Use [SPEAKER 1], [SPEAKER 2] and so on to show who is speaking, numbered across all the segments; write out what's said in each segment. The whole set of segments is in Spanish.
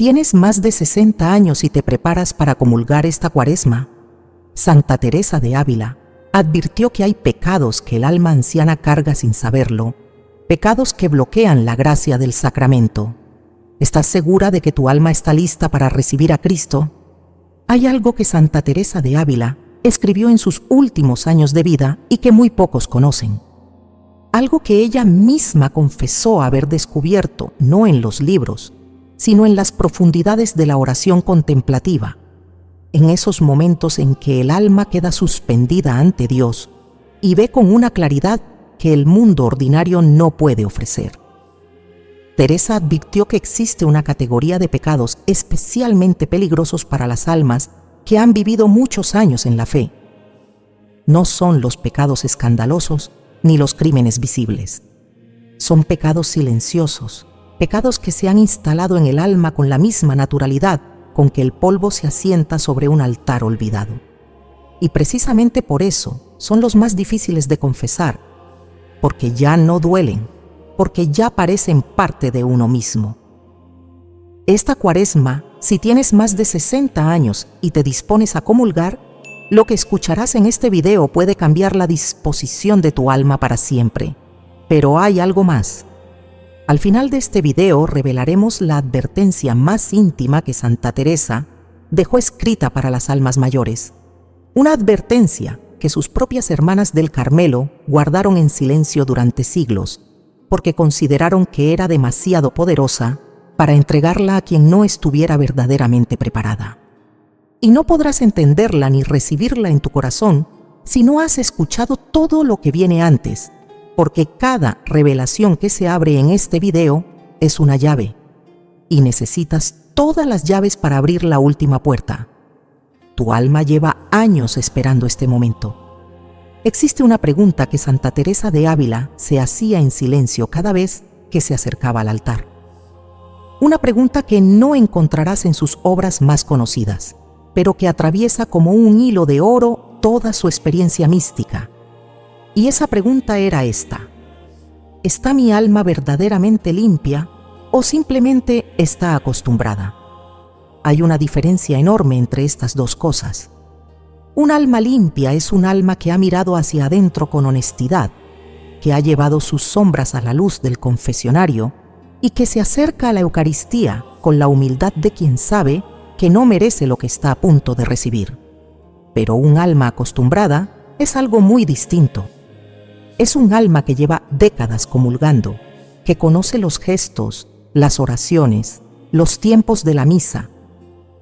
[SPEAKER 1] Tienes más de 60 años y te preparas para comulgar esta Cuaresma. Santa Teresa de Ávila advirtió que hay pecados que el alma anciana carga sin saberlo, pecados que bloquean la gracia del sacramento. ¿Estás segura de que tu alma está lista para recibir a Cristo? Hay algo que Santa Teresa de Ávila escribió en sus últimos años de vida y que muy pocos conocen. Algo que ella misma confesó haber descubierto no en los libros, sino en las profundidades de la oración contemplativa, en esos momentos en que el alma queda suspendida ante Dios y ve con una claridad que el mundo ordinario no puede ofrecer. Teresa advirtió que existe una categoría de pecados especialmente peligrosos para las almas que han vivido muchos años en la fe. No son los pecados escandalosos ni los crímenes visibles. Son pecados silenciosos, pecados que se han instalado en el alma con la misma naturalidad con que el polvo se asienta sobre un altar olvidado. Y precisamente por eso son los más difíciles de confesar, porque ya no duelen, porque ya parecen parte de uno mismo. Esta Cuaresma, si tienes más de 60 años y te dispones a comulgar, lo que escucharás en este video puede cambiar la disposición de tu alma para siempre. Pero hay algo más. Al final de este video revelaremos la advertencia más íntima que Santa Teresa dejó escrita para las almas mayores. Una advertencia que sus propias hermanas del Carmelo guardaron en silencio durante siglos, porque consideraron que era demasiado poderosa para entregarla a quien no estuviera verdaderamente preparada. Y no podrás entenderla ni recibirla en tu corazón si no has escuchado todo lo que viene antes, porque cada revelación que se abre en este video es una llave, y necesitas todas las llaves para abrir la última puerta. Tu alma lleva años esperando este momento. Existe una pregunta que Santa Teresa de Ávila se hacía en silencio cada vez que se acercaba al altar. Una pregunta que no encontrarás en sus obras más conocidas, pero que atraviesa como un hilo de oro toda su experiencia mística. Y esa pregunta era esta: ¿está mi alma verdaderamente limpia o simplemente está acostumbrada? Hay una diferencia enorme entre estas dos cosas. Un alma limpia es un alma que ha mirado hacia adentro con honestidad, que ha llevado sus sombras a la luz del confesionario y que se acerca a la Eucaristía con la humildad de quien sabe que no merece lo que está a punto de recibir. Pero un alma acostumbrada es algo muy distinto. Es un alma que lleva décadas comulgando, que conoce los gestos, las oraciones, los tiempos de la misa,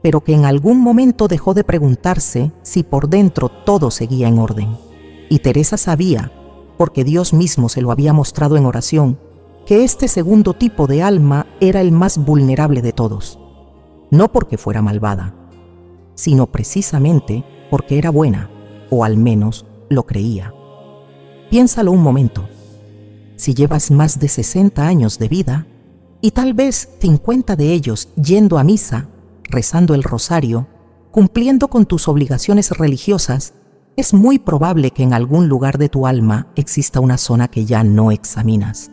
[SPEAKER 1] pero que en algún momento dejó de preguntarse si por dentro todo seguía en orden. Y Teresa sabía, porque Dios mismo se lo había mostrado en oración, que este segundo tipo de alma era el más vulnerable de todos, no porque fuera malvada, sino precisamente porque era buena, o al menos lo creía. Piénsalo un momento. Si llevas más de 60 años de vida, y tal vez 50 de ellos yendo a misa, rezando el rosario, cumpliendo con tus obligaciones religiosas, es muy probable que en algún lugar de tu alma exista una zona que ya no examinas.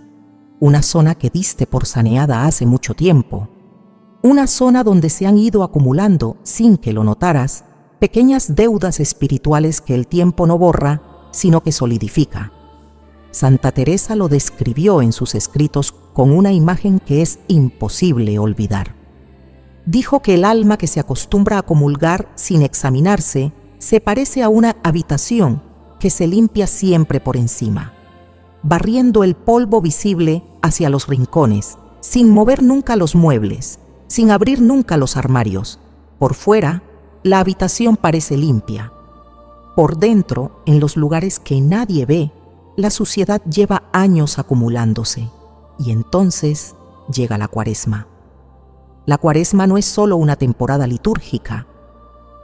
[SPEAKER 1] Una zona que diste por saneada hace mucho tiempo. Una zona donde se han ido acumulando, sin que lo notaras, pequeñas deudas espirituales que el tiempo no borra, sino que solidifica. Santa Teresa lo describió en sus escritos con una imagen que es imposible olvidar. Dijo que el alma que se acostumbra a comulgar sin examinarse se parece a una habitación que se limpia siempre por encima, barriendo el polvo visible hacia los rincones, sin mover nunca los muebles, sin abrir nunca los armarios. Por fuera, la habitación parece limpia. Por dentro, en los lugares que nadie ve, la suciedad lleva años acumulándose. Y entonces llega la Cuaresma. La Cuaresma no es solo una temporada litúrgica.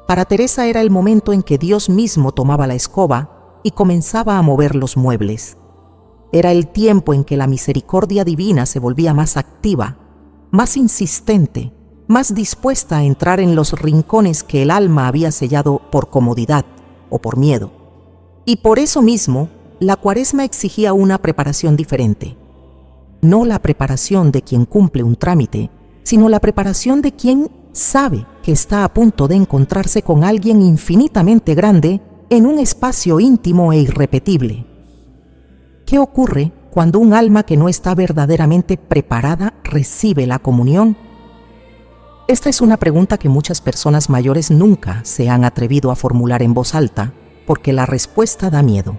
[SPEAKER 1] Para Teresa era el momento en que Dios mismo tomaba la escoba y comenzaba a mover los muebles. Era el tiempo en que la misericordia divina se volvía más activa, más insistente, más dispuesta a entrar en los rincones que el alma había sellado por comodidad o por miedo. Y por eso mismo, la Cuaresma exigía una preparación diferente. No la preparación de quien cumple un trámite, sino la preparación de quien sabe que está a punto de encontrarse con alguien infinitamente grande en un espacio íntimo e irrepetible. ¿Qué ocurre cuando un alma que no está verdaderamente preparada recibe la comunión? Esta es una pregunta que muchas personas mayores nunca se han atrevido a formular en voz alta porque la respuesta da miedo.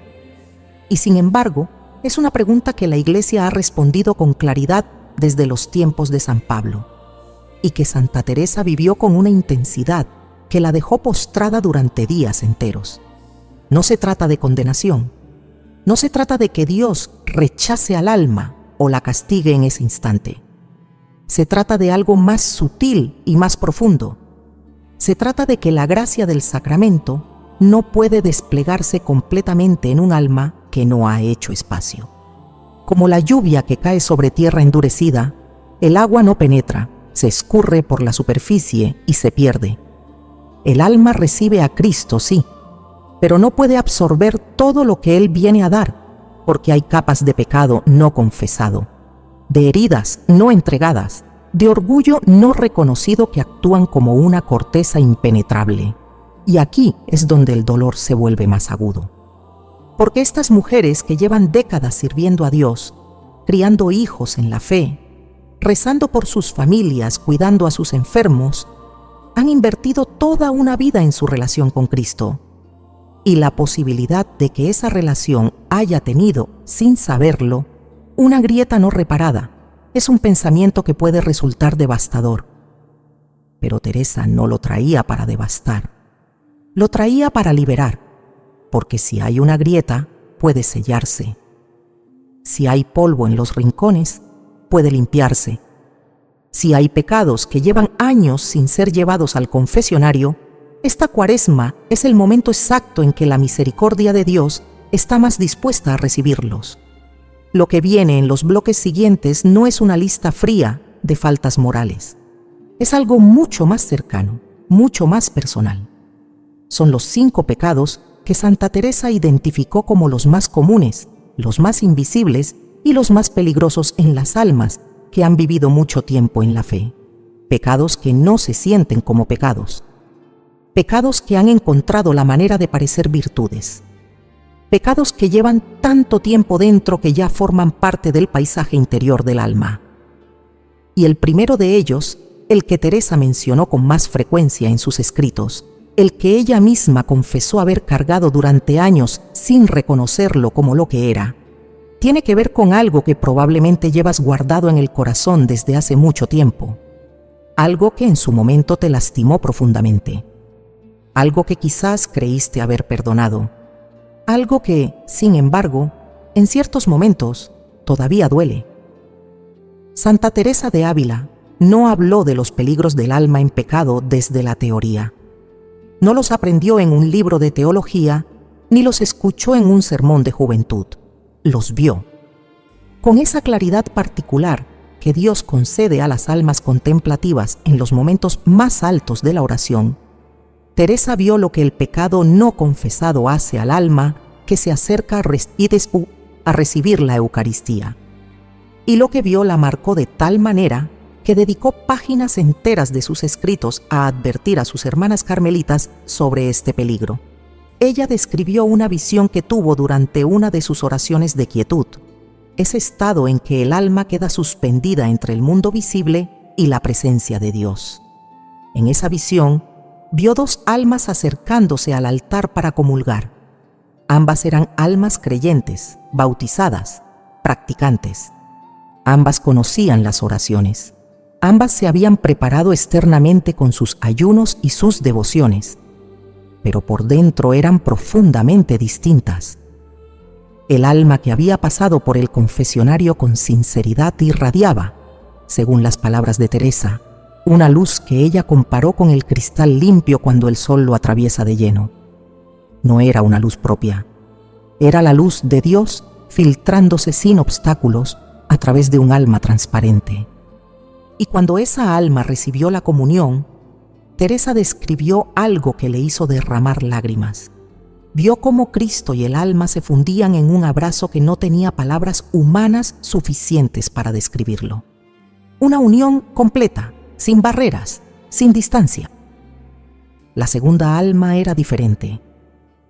[SPEAKER 1] Y sin embargo, es una pregunta que la Iglesia ha respondido con claridad desde los tiempos de San Pablo, y que Santa Teresa vivió con una intensidad que la dejó postrada durante días enteros. No se trata de condenación, no se trata de que Dios rechace al alma o la castigue en ese instante. Se trata de algo más sutil y más profundo. Se trata de que la gracia del sacramento no puede desplegarse completamente en un alma que no ha hecho espacio. Como la lluvia que cae sobre tierra endurecida, el agua no penetra, se escurre por la superficie y se pierde. El alma recibe a Cristo, sí, pero no puede absorber todo lo que Él viene a dar, porque hay capas de pecado no confesado, de heridas no entregadas, de orgullo no reconocido que actúan como una corteza impenetrable. Y aquí es donde el dolor se vuelve más agudo. Porque estas mujeres que llevan décadas sirviendo a Dios, criando hijos en la fe, rezando por sus familias, cuidando a sus enfermos, han invertido toda una vida en su relación con Cristo. Y la posibilidad de que esa relación haya tenido, sin saberlo, una grieta no reparada, es un pensamiento que puede resultar devastador. Pero Teresa no lo traía para devastar, lo traía para liberar, porque si hay una grieta, puede sellarse. Si hay polvo en los rincones, puede limpiarse. Si hay pecados que llevan años sin ser llevados al confesionario, esta Cuaresma es el momento exacto en que la misericordia de Dios está más dispuesta a recibirlos. Lo que viene en los bloques siguientes no es una lista fría de faltas morales. Es algo mucho más cercano, mucho más personal. Son los 5 pecados que Santa Teresa identificó como los más comunes, los más invisibles y los más peligrosos en las almas que han vivido mucho tiempo en la fe. Pecados que no se sienten como pecados. Pecados que han encontrado la manera de parecer virtudes. Pecados que llevan tanto tiempo dentro que ya forman parte del paisaje interior del alma. Y el primero de ellos, el que Teresa mencionó con más frecuencia en sus escritos, el que ella misma confesó haber cargado durante años sin reconocerlo como lo que era, tiene que ver con algo que probablemente llevas guardado en el corazón desde hace mucho tiempo, algo que en su momento te lastimó profundamente, algo que quizás creíste haber perdonado, algo que, sin embargo, en ciertos momentos todavía duele. Santa Teresa de Ávila no habló de los peligros del alma en pecado desde la teoría. No los aprendió en un libro de teología, ni los escuchó en un sermón de juventud. Los vio. Con esa claridad particular que Dios concede a las almas contemplativas en los momentos más altos de la oración, Teresa vio lo que el pecado no confesado hace al alma que se acerca a recibir la Eucaristía. Y lo que vio la marcó de tal manera que dedicó páginas enteras de sus escritos a advertir a sus hermanas carmelitas sobre este peligro. Ella describió una visión que tuvo durante una de sus oraciones de quietud, ese estado en que el alma queda suspendida entre el mundo visible y la presencia de Dios. En esa visión, vio 2 almas acercándose al altar para comulgar. Ambas eran almas creyentes, bautizadas, practicantes. Ambas conocían las oraciones. Ambas se habían preparado externamente con sus ayunos y sus devociones, pero por dentro eran profundamente distintas. El alma que había pasado por el confesionario con sinceridad irradiaba, según las palabras de Teresa, una luz que ella comparó con el cristal limpio cuando el sol lo atraviesa de lleno. No era una luz propia, era la luz de Dios filtrándose sin obstáculos a través de un alma transparente. Y cuando esa alma recibió la comunión, Teresa describió algo que le hizo derramar lágrimas. Vio cómo Cristo y el alma se fundían en un abrazo que no tenía palabras humanas suficientes para describirlo. Una unión completa, sin barreras, sin distancia. La segunda alma era diferente.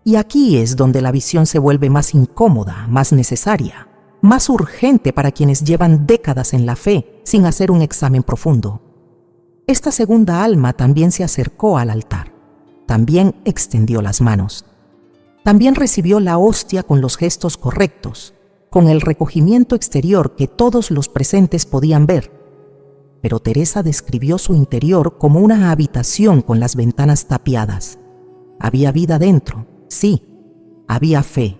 [SPEAKER 1] Y aquí es donde la visión se vuelve más incómoda, más necesaria, más urgente para quienes llevan décadas en la fe sin hacer un examen profundo. Esta segunda alma también se acercó al altar, también extendió las manos, también recibió la hostia con los gestos correctos, con el recogimiento exterior que todos los presentes podían ver. Pero Teresa describió su interior como una habitación con las ventanas tapiadas. Había vida dentro, sí, había fe,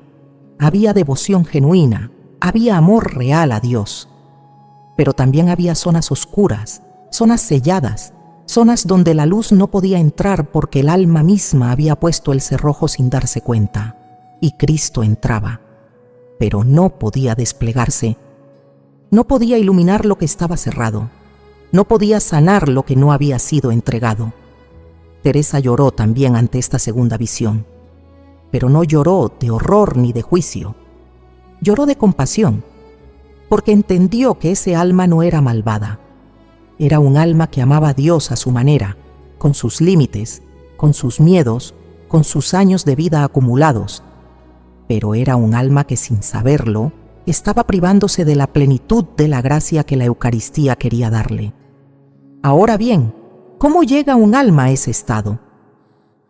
[SPEAKER 1] había devoción genuina, había amor real a Dios. Pero también había zonas oscuras, zonas selladas, zonas donde la luz no podía entrar porque el alma misma había puesto el cerrojo sin darse cuenta, y Cristo entraba, pero no podía desplegarse, no podía iluminar lo que estaba cerrado, no podía sanar lo que no había sido entregado. Teresa lloró también ante esta segunda visión, pero no lloró de horror ni de juicio, lloró de compasión, porque entendió que ese alma no era malvada. Era un alma que amaba a Dios a su manera, con sus límites, con sus miedos, con sus años de vida acumulados. Pero era un alma que sin saberlo, estaba privándose de la plenitud de la gracia que la Eucaristía quería darle. Ahora bien, ¿cómo llega un alma a ese estado?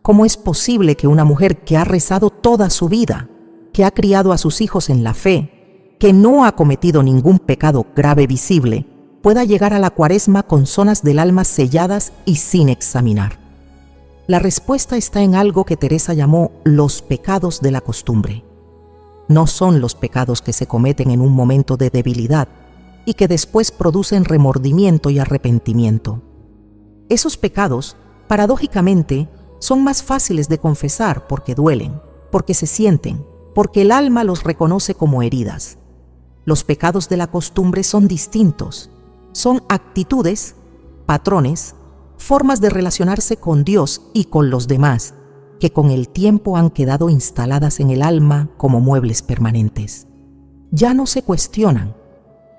[SPEAKER 1] ¿Cómo es posible que una mujer que ha rezado toda su vida, que ha criado a sus hijos en la fe, que no ha cometido ningún pecado grave visible, pueda llegar a la Cuaresma con zonas del alma selladas y sin examinar? La respuesta está en algo que Teresa llamó los pecados de la costumbre. No son los pecados que se cometen en un momento de debilidad y que después producen remordimiento y arrepentimiento. Esos pecados, paradójicamente, son más fáciles de confesar porque duelen, porque se sienten, porque el alma los reconoce como heridas. Los pecados de la costumbre son distintos. Son actitudes, patrones, formas de relacionarse con Dios y con los demás, que con el tiempo han quedado instaladas en el alma como muebles permanentes. Ya no se cuestionan,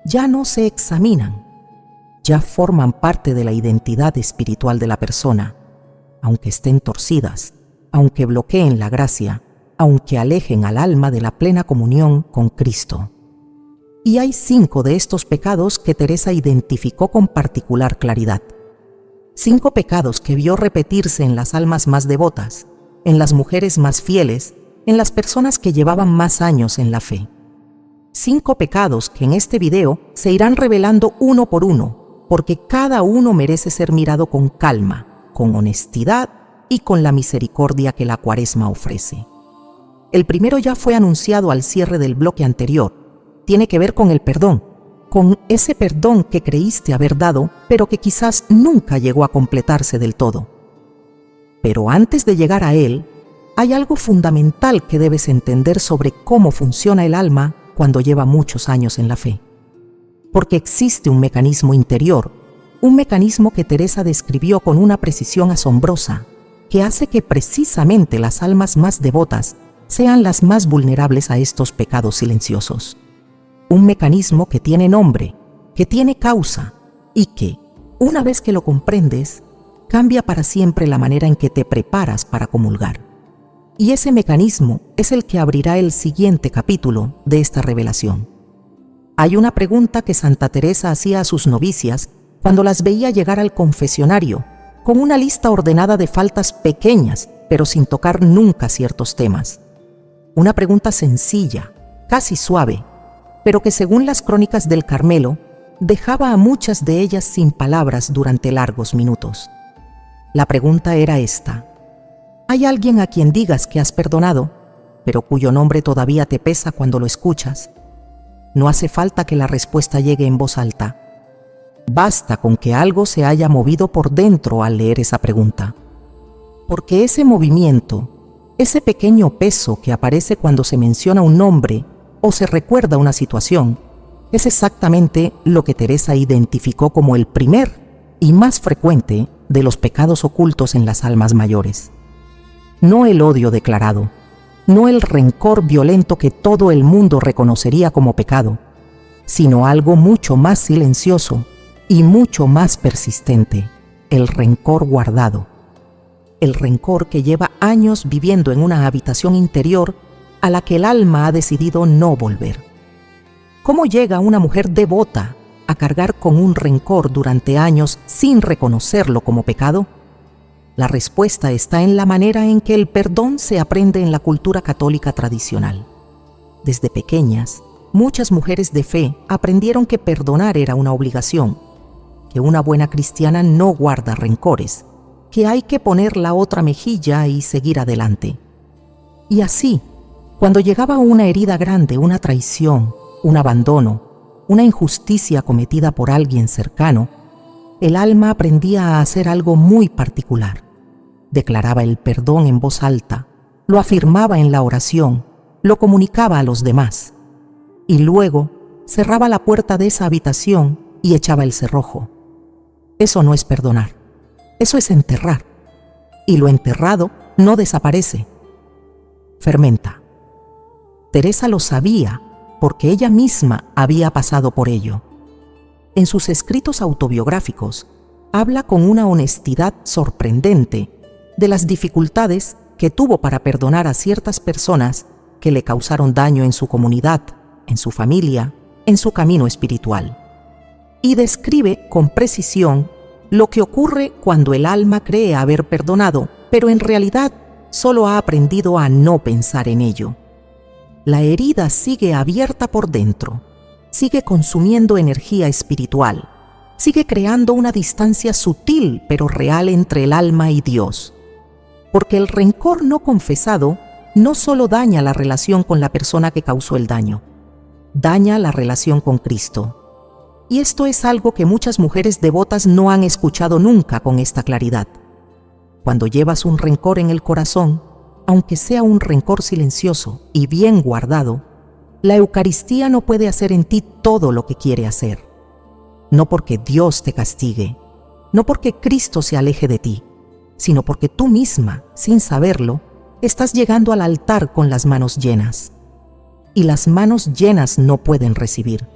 [SPEAKER 1] ya no se examinan, ya forman parte de la identidad espiritual de la persona, aunque estén torcidas, aunque bloqueen la gracia, aunque alejen al alma de la plena comunión con Cristo. Y hay 5 de estos pecados que Teresa identificó con particular claridad. 5 pecados que vio repetirse en las almas más devotas, en las mujeres más fieles, en las personas que llevaban más años en la fe. 5 pecados que en este video se irán revelando uno por uno, porque cada uno merece ser mirado con calma, con honestidad y con la misericordia que la Cuaresma ofrece. El primero ya fue anunciado al cierre del bloque anterior. Tiene que ver con el perdón, con ese perdón que creíste haber dado, pero que quizás nunca llegó a completarse del todo. Pero antes de llegar a él, hay algo fundamental que debes entender sobre cómo funciona el alma cuando lleva muchos años en la fe. Porque existe un mecanismo interior, un mecanismo que Teresa describió con una precisión asombrosa, que hace que precisamente las almas más devotas sean las más vulnerables a estos pecados silenciosos. Un mecanismo que tiene nombre, que tiene causa y que, una vez que lo comprendes, cambia para siempre la manera en que te preparas para comulgar. Y ese mecanismo es el que abrirá el siguiente capítulo de esta revelación. Hay una pregunta que Santa Teresa hacía a sus novicias cuando las veía llegar al confesionario, con una lista ordenada de faltas pequeñas, pero sin tocar nunca ciertos temas. Una pregunta sencilla, casi suave, pero que según las crónicas del Carmelo, dejaba a muchas de ellas sin palabras durante largos minutos. La pregunta era esta: ¿hay alguien a quien digas que has perdonado, pero cuyo nombre todavía te pesa cuando lo escuchas? No hace falta que la respuesta llegue en voz alta. Basta con que algo se haya movido por dentro al leer esa pregunta. Porque ese movimiento, ese pequeño peso que aparece cuando se menciona un nombre o se recuerda una situación, es exactamente lo que Teresa identificó como el primer y más frecuente de los pecados ocultos en las almas mayores. No el odio declarado, no el rencor violento que todo el mundo reconocería como pecado, sino algo mucho más silencioso, y mucho más persistente, el rencor guardado. El rencor que lleva años viviendo en una habitación interior a la que el alma ha decidido no volver. ¿Cómo llega una mujer devota a cargar con un rencor durante años sin reconocerlo como pecado? La respuesta está en la manera en que el perdón se aprende en la cultura católica tradicional. Desde pequeñas, muchas mujeres de fe aprendieron que perdonar era una obligación, que una buena cristiana no guarda rencores, que hay que poner la otra mejilla y seguir adelante. Y así, cuando llegaba una herida grande, una traición, un abandono, una injusticia cometida por alguien cercano, el alma aprendía a hacer algo muy particular. Declaraba el perdón en voz alta, lo afirmaba en la oración, lo comunicaba a los demás, y luego cerraba la puerta de esa habitación y echaba el cerrojo. Eso no es perdonar, eso es enterrar, y lo enterrado no desaparece, fermenta. Teresa lo sabía porque ella misma había pasado por ello. En sus escritos autobiográficos, habla con una honestidad sorprendente de las dificultades que tuvo para perdonar a ciertas personas que le causaron daño en su comunidad, en su familia, en su camino espiritual. Y describe con precisión lo que ocurre cuando el alma cree haber perdonado, pero en realidad solo ha aprendido a no pensar en ello. La herida sigue abierta por dentro, sigue consumiendo energía espiritual, sigue creando una distancia sutil pero real entre el alma y Dios. Porque el rencor no confesado no solo daña la relación con la persona que causó el daño, daña la relación con Cristo. Y esto es algo que muchas mujeres devotas no han escuchado nunca con esta claridad. Cuando llevas un rencor en el corazón, aunque sea un rencor silencioso y bien guardado, la Eucaristía no puede hacer en ti todo lo que quiere hacer. No porque Dios te castigue, no porque Cristo se aleje de ti, sino porque tú misma, sin saberlo, estás llegando al altar con las manos llenas. Y las manos llenas no pueden recibir.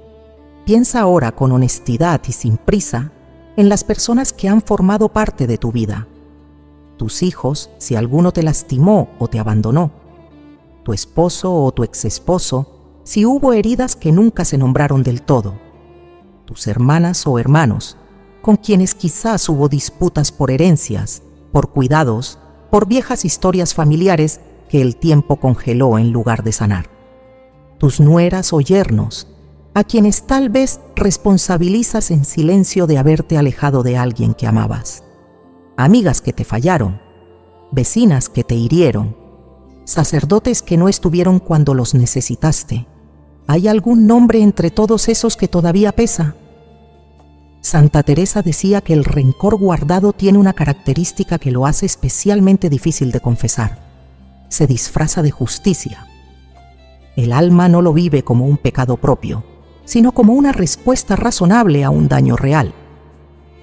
[SPEAKER 1] Piensa ahora con honestidad y sin prisa en las personas que han formado parte de tu vida. Tus hijos, si alguno te lastimó o te abandonó. Tu esposo o tu exesposo, si hubo heridas que nunca se nombraron del todo. Tus hermanas o hermanos, con quienes quizás hubo disputas por herencias, por cuidados, por viejas historias familiares que el tiempo congeló en lugar de sanar. Tus nueras o yernos, a quienes tal vez responsabilizas en silencio de haberte alejado de alguien que amabas. Amigas que te fallaron, vecinas que te hirieron, sacerdotes que no estuvieron cuando los necesitaste. ¿Hay algún nombre entre todos esos que todavía pesa? Santa Teresa decía que el rencor guardado tiene una característica que lo hace especialmente difícil de confesar. Se disfraza de justicia. El alma no lo vive como un pecado propio, sino como una respuesta razonable a un daño real.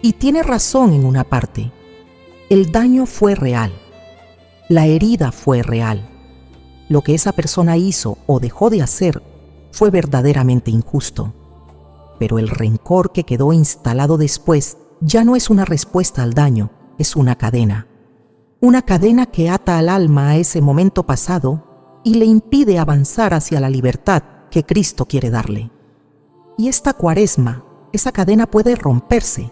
[SPEAKER 1] Y tiene razón en una parte. El daño fue real. La herida fue real. Lo que esa persona hizo o dejó de hacer fue verdaderamente injusto. Pero el rencor que quedó instalado después ya no es una respuesta al daño, es una cadena. Una cadena que ata al alma a ese momento pasado y le impide avanzar hacia la libertad que Cristo quiere darle. Y esta Cuaresma, esa cadena puede romperse.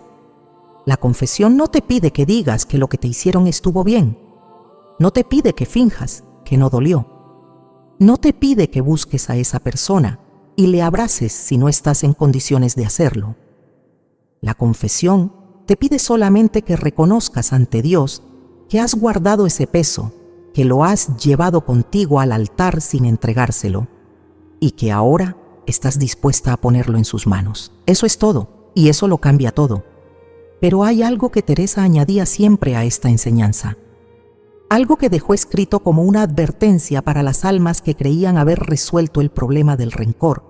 [SPEAKER 1] La confesión no te pide que digas que lo que te hicieron estuvo bien. No te pide que finjas que no dolió. No te pide que busques a esa persona y le abraces si no estás en condiciones de hacerlo. La confesión te pide solamente que reconozcas ante Dios que has guardado ese peso, que lo has llevado contigo al altar sin entregárselo y que ahora estás dispuesta a ponerlo en sus manos. Eso es todo, y eso lo cambia todo. Pero hay algo que Teresa añadía siempre a esta enseñanza. Algo que dejó escrito como una advertencia para las almas que creían haber resuelto el problema del rencor,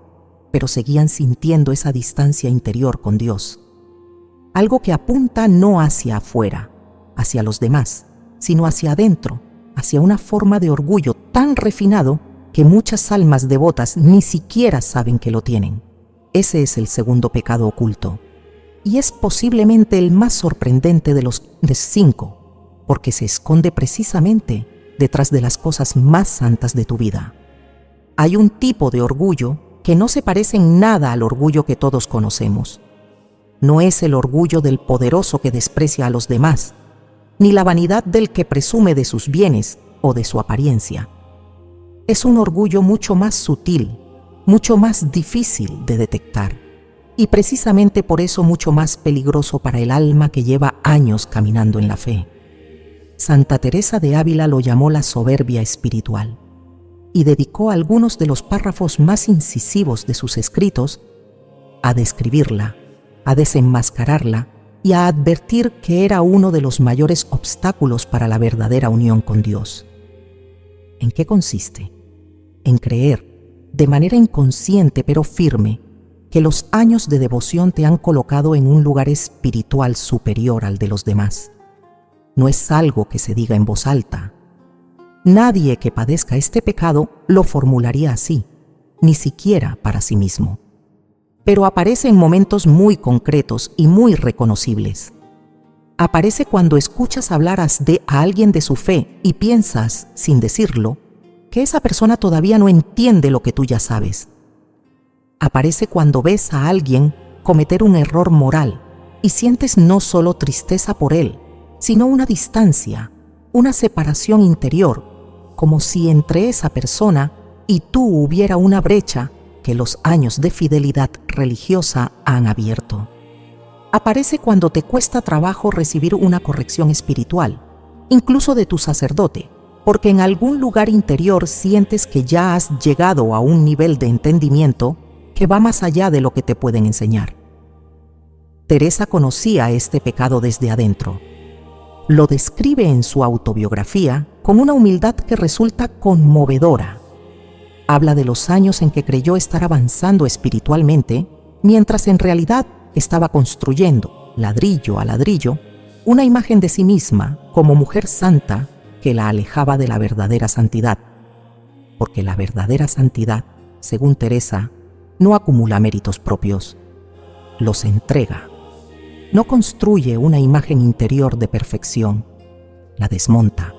[SPEAKER 1] pero seguían sintiendo esa distancia interior con Dios. Algo que apunta no hacia afuera, hacia los demás, sino hacia adentro, hacia una forma de orgullo tan refinado que muchas almas devotas ni siquiera saben que lo tienen. Ese es el segundo pecado oculto. y es posiblemente el más sorprendente de los 5, porque se esconde precisamente detrás de las cosas más santas de tu vida. Hay un tipo de orgullo que no se parece en nada al orgullo que todos conocemos. No es el orgullo del poderoso que desprecia a los demás, ni la vanidad del que presume de sus bienes o de su apariencia. Es un orgullo mucho más sutil, mucho más difícil de detectar, y precisamente por eso mucho más peligroso para el alma que lleva años caminando en la fe. Santa Teresa de Ávila lo llamó la soberbia espiritual, y dedicó algunos de los párrafos más incisivos de sus escritos a describirla, a desenmascararla y a advertir que era uno de los mayores obstáculos para la verdadera unión con Dios. ¿En qué consiste? En creer, de manera inconsciente pero firme, que los años de devoción te han colocado en un lugar espiritual superior al de los demás. No es algo que se diga en voz alta. Nadie que padezca este pecado lo formularía así, ni siquiera para sí mismo. Pero aparece en momentos muy concretos y muy reconocibles. Aparece cuando escuchas hablar a alguien de su fe y piensas, sin decirlo, que esa persona todavía no entiende lo que tú ya sabes. Aparece cuando ves a alguien cometer un error moral y sientes no solo tristeza por él, sino una distancia, una separación interior, como si entre esa persona y tú hubiera una brecha que los años de fidelidad religiosa han abierto. Aparece cuando te cuesta trabajo recibir una corrección espiritual, incluso de tu sacerdote, porque en algún lugar interior sientes que ya has llegado a un nivel de entendimiento que va más allá de lo que te pueden enseñar. Teresa conocía este pecado desde adentro. Lo describe en su autobiografía con una humildad que resulta conmovedora. Habla de los años en que creyó estar avanzando espiritualmente, mientras en realidad estaba construyendo, ladrillo a ladrillo, una imagen de sí misma como mujer santa que la alejaba de la verdadera santidad. Porque la verdadera santidad, según Teresa, no acumula méritos propios, los entrega. No construye una imagen interior de perfección, la desmonta.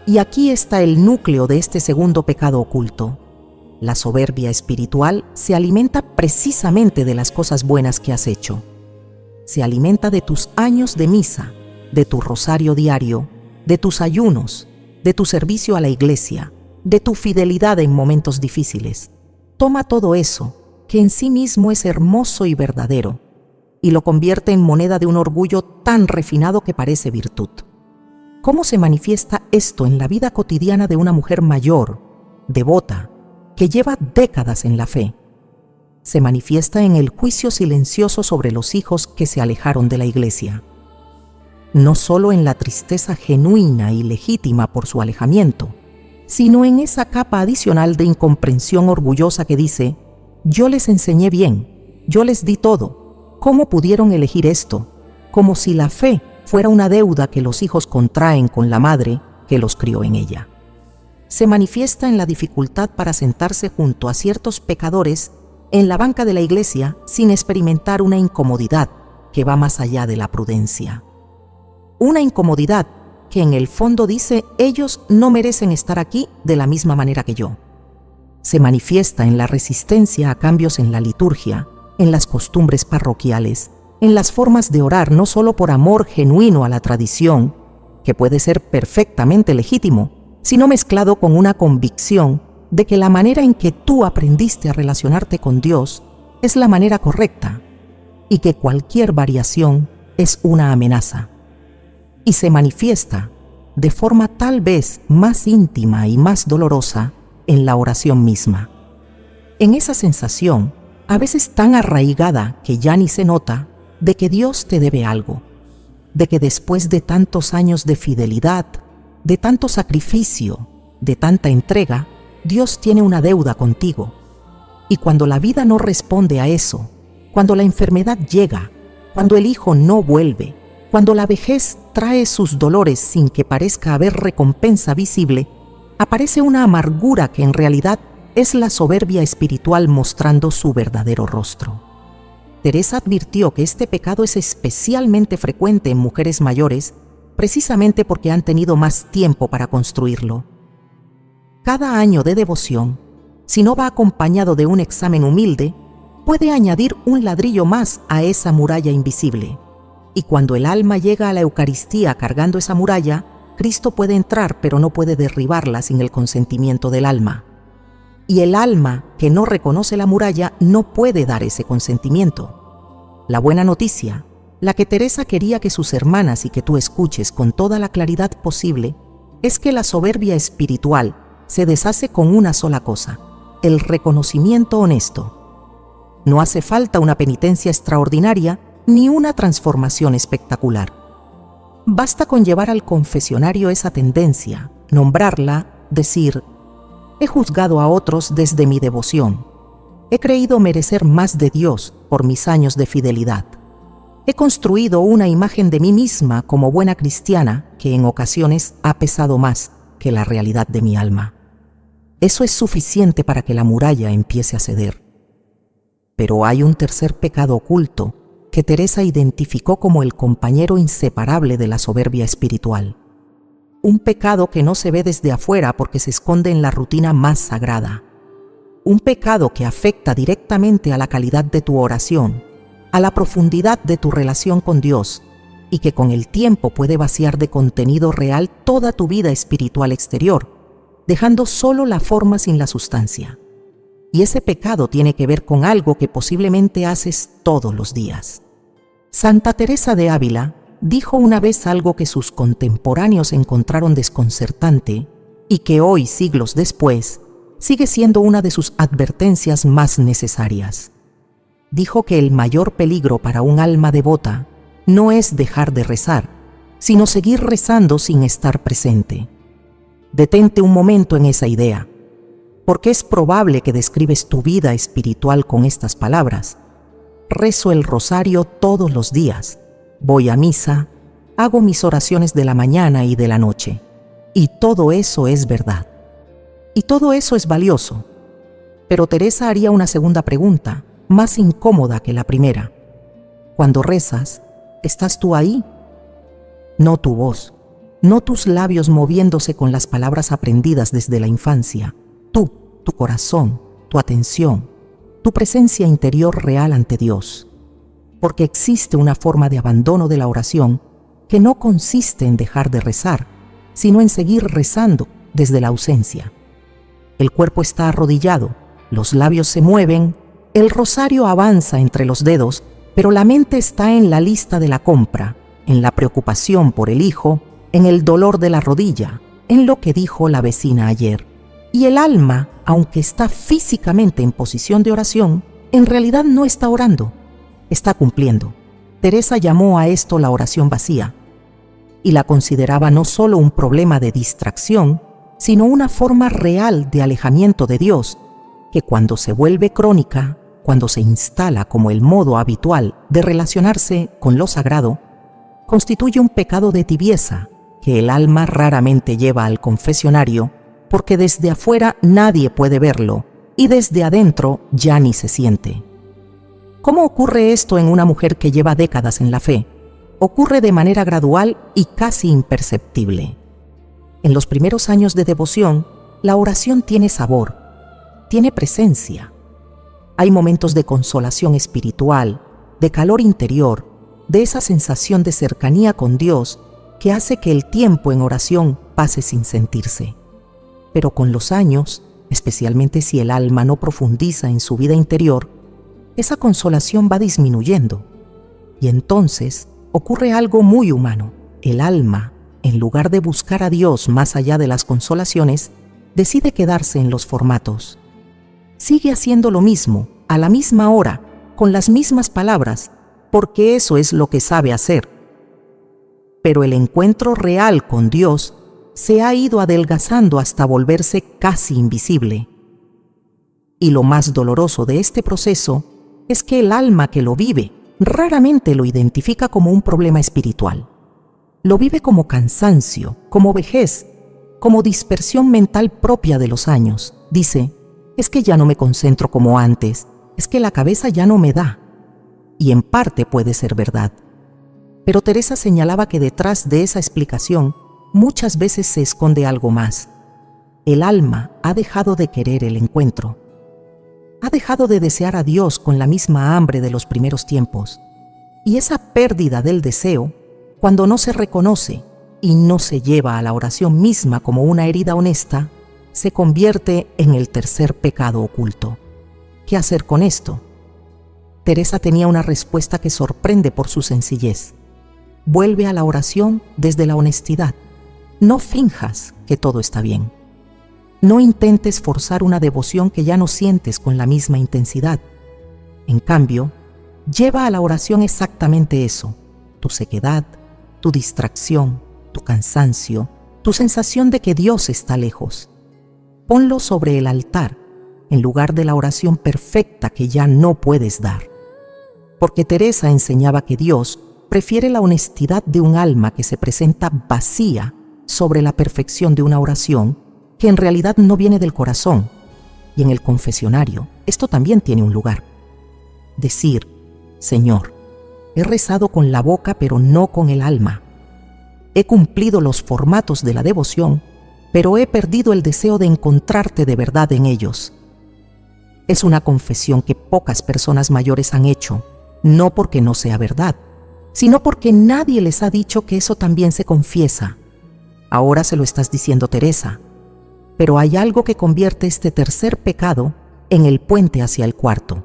[SPEAKER 1] Y aquí está el núcleo de este segundo pecado oculto. La soberbia espiritual se alimenta precisamente de las cosas buenas que has hecho. Se alimenta de tus años de misa, de tu rosario diario, de tus ayunos, de tu servicio a la iglesia, de tu fidelidad en momentos difíciles. Toma todo eso, que en sí mismo es hermoso y verdadero, y lo convierte en moneda de un orgullo tan refinado que parece virtud. ¿Cómo se manifiesta esto en la vida cotidiana de una mujer mayor, devota, que lleva décadas en la fe? Se manifiesta en el juicio silencioso sobre los hijos que se alejaron de la iglesia. No solo en la tristeza genuina y legítima por su alejamiento, sino en esa capa adicional de incomprensión orgullosa que dice: yo les enseñé bien, yo les di todo, ¿cómo pudieron elegir esto? Como si la fe fuera una deuda que los hijos contraen con la madre que los crió en ella. Se manifiesta en la dificultad para sentarse junto a ciertos pecadores en la banca de la iglesia sin experimentar una incomodidad que va más allá de la prudencia. Una incomodidad que en el fondo dice: ellos no merecen estar aquí de la misma manera que yo. Se manifiesta en la resistencia a cambios en la liturgia, en las costumbres parroquiales, en las formas de orar, no solo por amor genuino a la tradición, que puede ser perfectamente legítimo, sino mezclado con una convicción de que la manera en que tú aprendiste a relacionarte con Dios es la manera correcta y que cualquier variación es una amenaza. Y se manifiesta de forma tal vez más íntima y más dolorosa en la oración misma. En esa sensación, a veces tan arraigada que ya ni se nota, de que Dios te debe algo, de que después de tantos años de fidelidad, de tanto sacrificio, de tanta entrega, Dios tiene una deuda contigo. Y cuando la vida no responde a eso, cuando la enfermedad llega, cuando el hijo no vuelve, cuando la vejez trae sus dolores sin que parezca haber recompensa visible, aparece una amargura que en realidad es la soberbia espiritual mostrando su verdadero rostro. Teresa advirtió que este pecado es especialmente frecuente en mujeres mayores, precisamente porque han tenido más tiempo para construirlo. Cada año de devoción, si no va acompañado de un examen humilde, puede añadir un ladrillo más a esa muralla invisible. Y cuando el alma llega a la Eucaristía cargando esa muralla, Cristo puede entrar, pero no puede derribarla sin el consentimiento del alma. Y el alma que no reconoce la muralla no puede dar ese consentimiento. La buena noticia, la que Teresa quería que sus hermanas y que tú escuches con toda la claridad posible, es que la soberbia espiritual se deshace con una sola cosa: el reconocimiento honesto. No hace falta una penitencia extraordinaria ni una transformación espectacular. Basta con llevar al confesionario esa tendencia, nombrarla, decir: he juzgado a otros desde mi devoción. He creído merecer más de Dios por mis años de fidelidad. He construido una imagen de mí misma como buena cristiana que en ocasiones ha pesado más que la realidad de mi alma. Eso es suficiente para que la muralla empiece a ceder. Pero hay un tercer pecado oculto que Teresa identificó como el compañero inseparable de la soberbia espiritual. Un pecado que no se ve desde afuera porque se esconde en la rutina más sagrada. Un pecado que afecta directamente a la calidad de tu oración, a la profundidad de tu relación con Dios, y que con el tiempo puede vaciar de contenido real toda tu vida espiritual exterior, dejando solo la forma sin la sustancia. Y ese pecado tiene que ver con algo que posiblemente haces todos los días. Santa Teresa de Ávila dijo una vez algo que sus contemporáneos encontraron desconcertante y que hoy, siglos después, sigue siendo una de sus advertencias más necesarias. Dijo que el mayor peligro para un alma devota no es dejar de rezar, sino seguir rezando sin estar presente. Detente un momento en esa idea, porque es probable que describes tu vida espiritual con estas palabras: rezo el rosario todos los días, voy a misa, hago mis oraciones de la mañana y de la noche. Y todo eso es verdad. Y todo eso es valioso. Pero Teresa haría una segunda pregunta, más incómoda que la primera. Cuando rezas, ¿estás tú ahí? No tu voz, no tus labios moviéndose con las palabras aprendidas desde la infancia. Tú, tu corazón, tu atención, tu presencia interior real ante Dios. Porque existe una forma de abandono de la oración que no consiste en dejar de rezar, sino en seguir rezando desde la ausencia. El cuerpo está arrodillado, los labios se mueven, el rosario avanza entre los dedos, pero la mente está en la lista de la compra, en la preocupación por el hijo, en el dolor de la rodilla, en lo que dijo la vecina ayer. Y el alma, aunque está físicamente en posición de oración, en realidad no está orando, está cumpliendo. Teresa llamó a esto la oración vacía, y la consideraba no solo un problema de distracción, sino una forma real de alejamiento de Dios, que cuando se vuelve crónica, cuando se instala como el modo habitual de relacionarse con lo sagrado, constituye un pecado de tibieza que el alma raramente lleva al confesionario, porque desde afuera nadie puede verlo y desde adentro ya ni se siente. ¿Cómo ocurre esto en una mujer que lleva décadas en la fe? Ocurre de manera gradual y casi imperceptible. En los primeros años de devoción, la oración tiene sabor, tiene presencia. Hay momentos de consolación espiritual, de calor interior, de esa sensación de cercanía con Dios que hace que el tiempo en oración pase sin sentirse. Pero con los años, especialmente si el alma no profundiza en su vida interior, esa consolación va disminuyendo. Y entonces ocurre algo muy humano. El alma, en lugar de buscar a Dios más allá de las consolaciones, decide quedarse en los formatos. Sigue haciendo lo mismo, a la misma hora, con las mismas palabras, porque eso es lo que sabe hacer. Pero el encuentro real con Dios se ha ido adelgazando hasta volverse casi invisible. Y lo más doloroso de este proceso es que el alma que lo vive raramente lo identifica como un problema espiritual. Lo vive como cansancio, como vejez, como dispersión mental propia de los años. Dice: es que ya no me concentro como antes, es que la cabeza ya no me da. y en parte puede ser verdad. Pero Teresa señalaba que detrás de esa explicación muchas veces se esconde algo más. El alma ha dejado de querer el encuentro. Ha dejado de desear a Dios con la misma hambre de los primeros tiempos. Y esa pérdida del deseo, cuando no se reconoce y no se lleva a la oración misma como una herida honesta, se convierte en el tercer pecado oculto. ¿Qué hacer con esto? Teresa tenía una respuesta que sorprende por su sencillez. Vuelve a la oración desde la honestidad. No finjas que todo está bien. No intentes forzar una devoción que ya no sientes con la misma intensidad. En cambio, lleva a la oración exactamente eso: tu sequedad, tu distracción, tu cansancio, tu sensación de que Dios está lejos. Ponlo sobre el altar, en lugar de la oración perfecta que ya no puedes dar. Porque Teresa enseñaba que Dios prefiere la honestidad de un alma que se presenta vacía sobre la perfección de una oración que en realidad no viene del corazón. Y en el confesionario esto también tiene un lugar. Decir: Señor, he rezado con la boca pero no con el alma. He cumplido los formatos de la devoción, pero he perdido el deseo de encontrarte de verdad en ellos. Es una confesión que pocas personas mayores han hecho, no porque no sea verdad, sino porque nadie les ha dicho que eso también se confiesa. Ahora se lo estás diciendo, Teresa, pero hay algo que convierte este tercer pecado en el puente hacia el cuarto.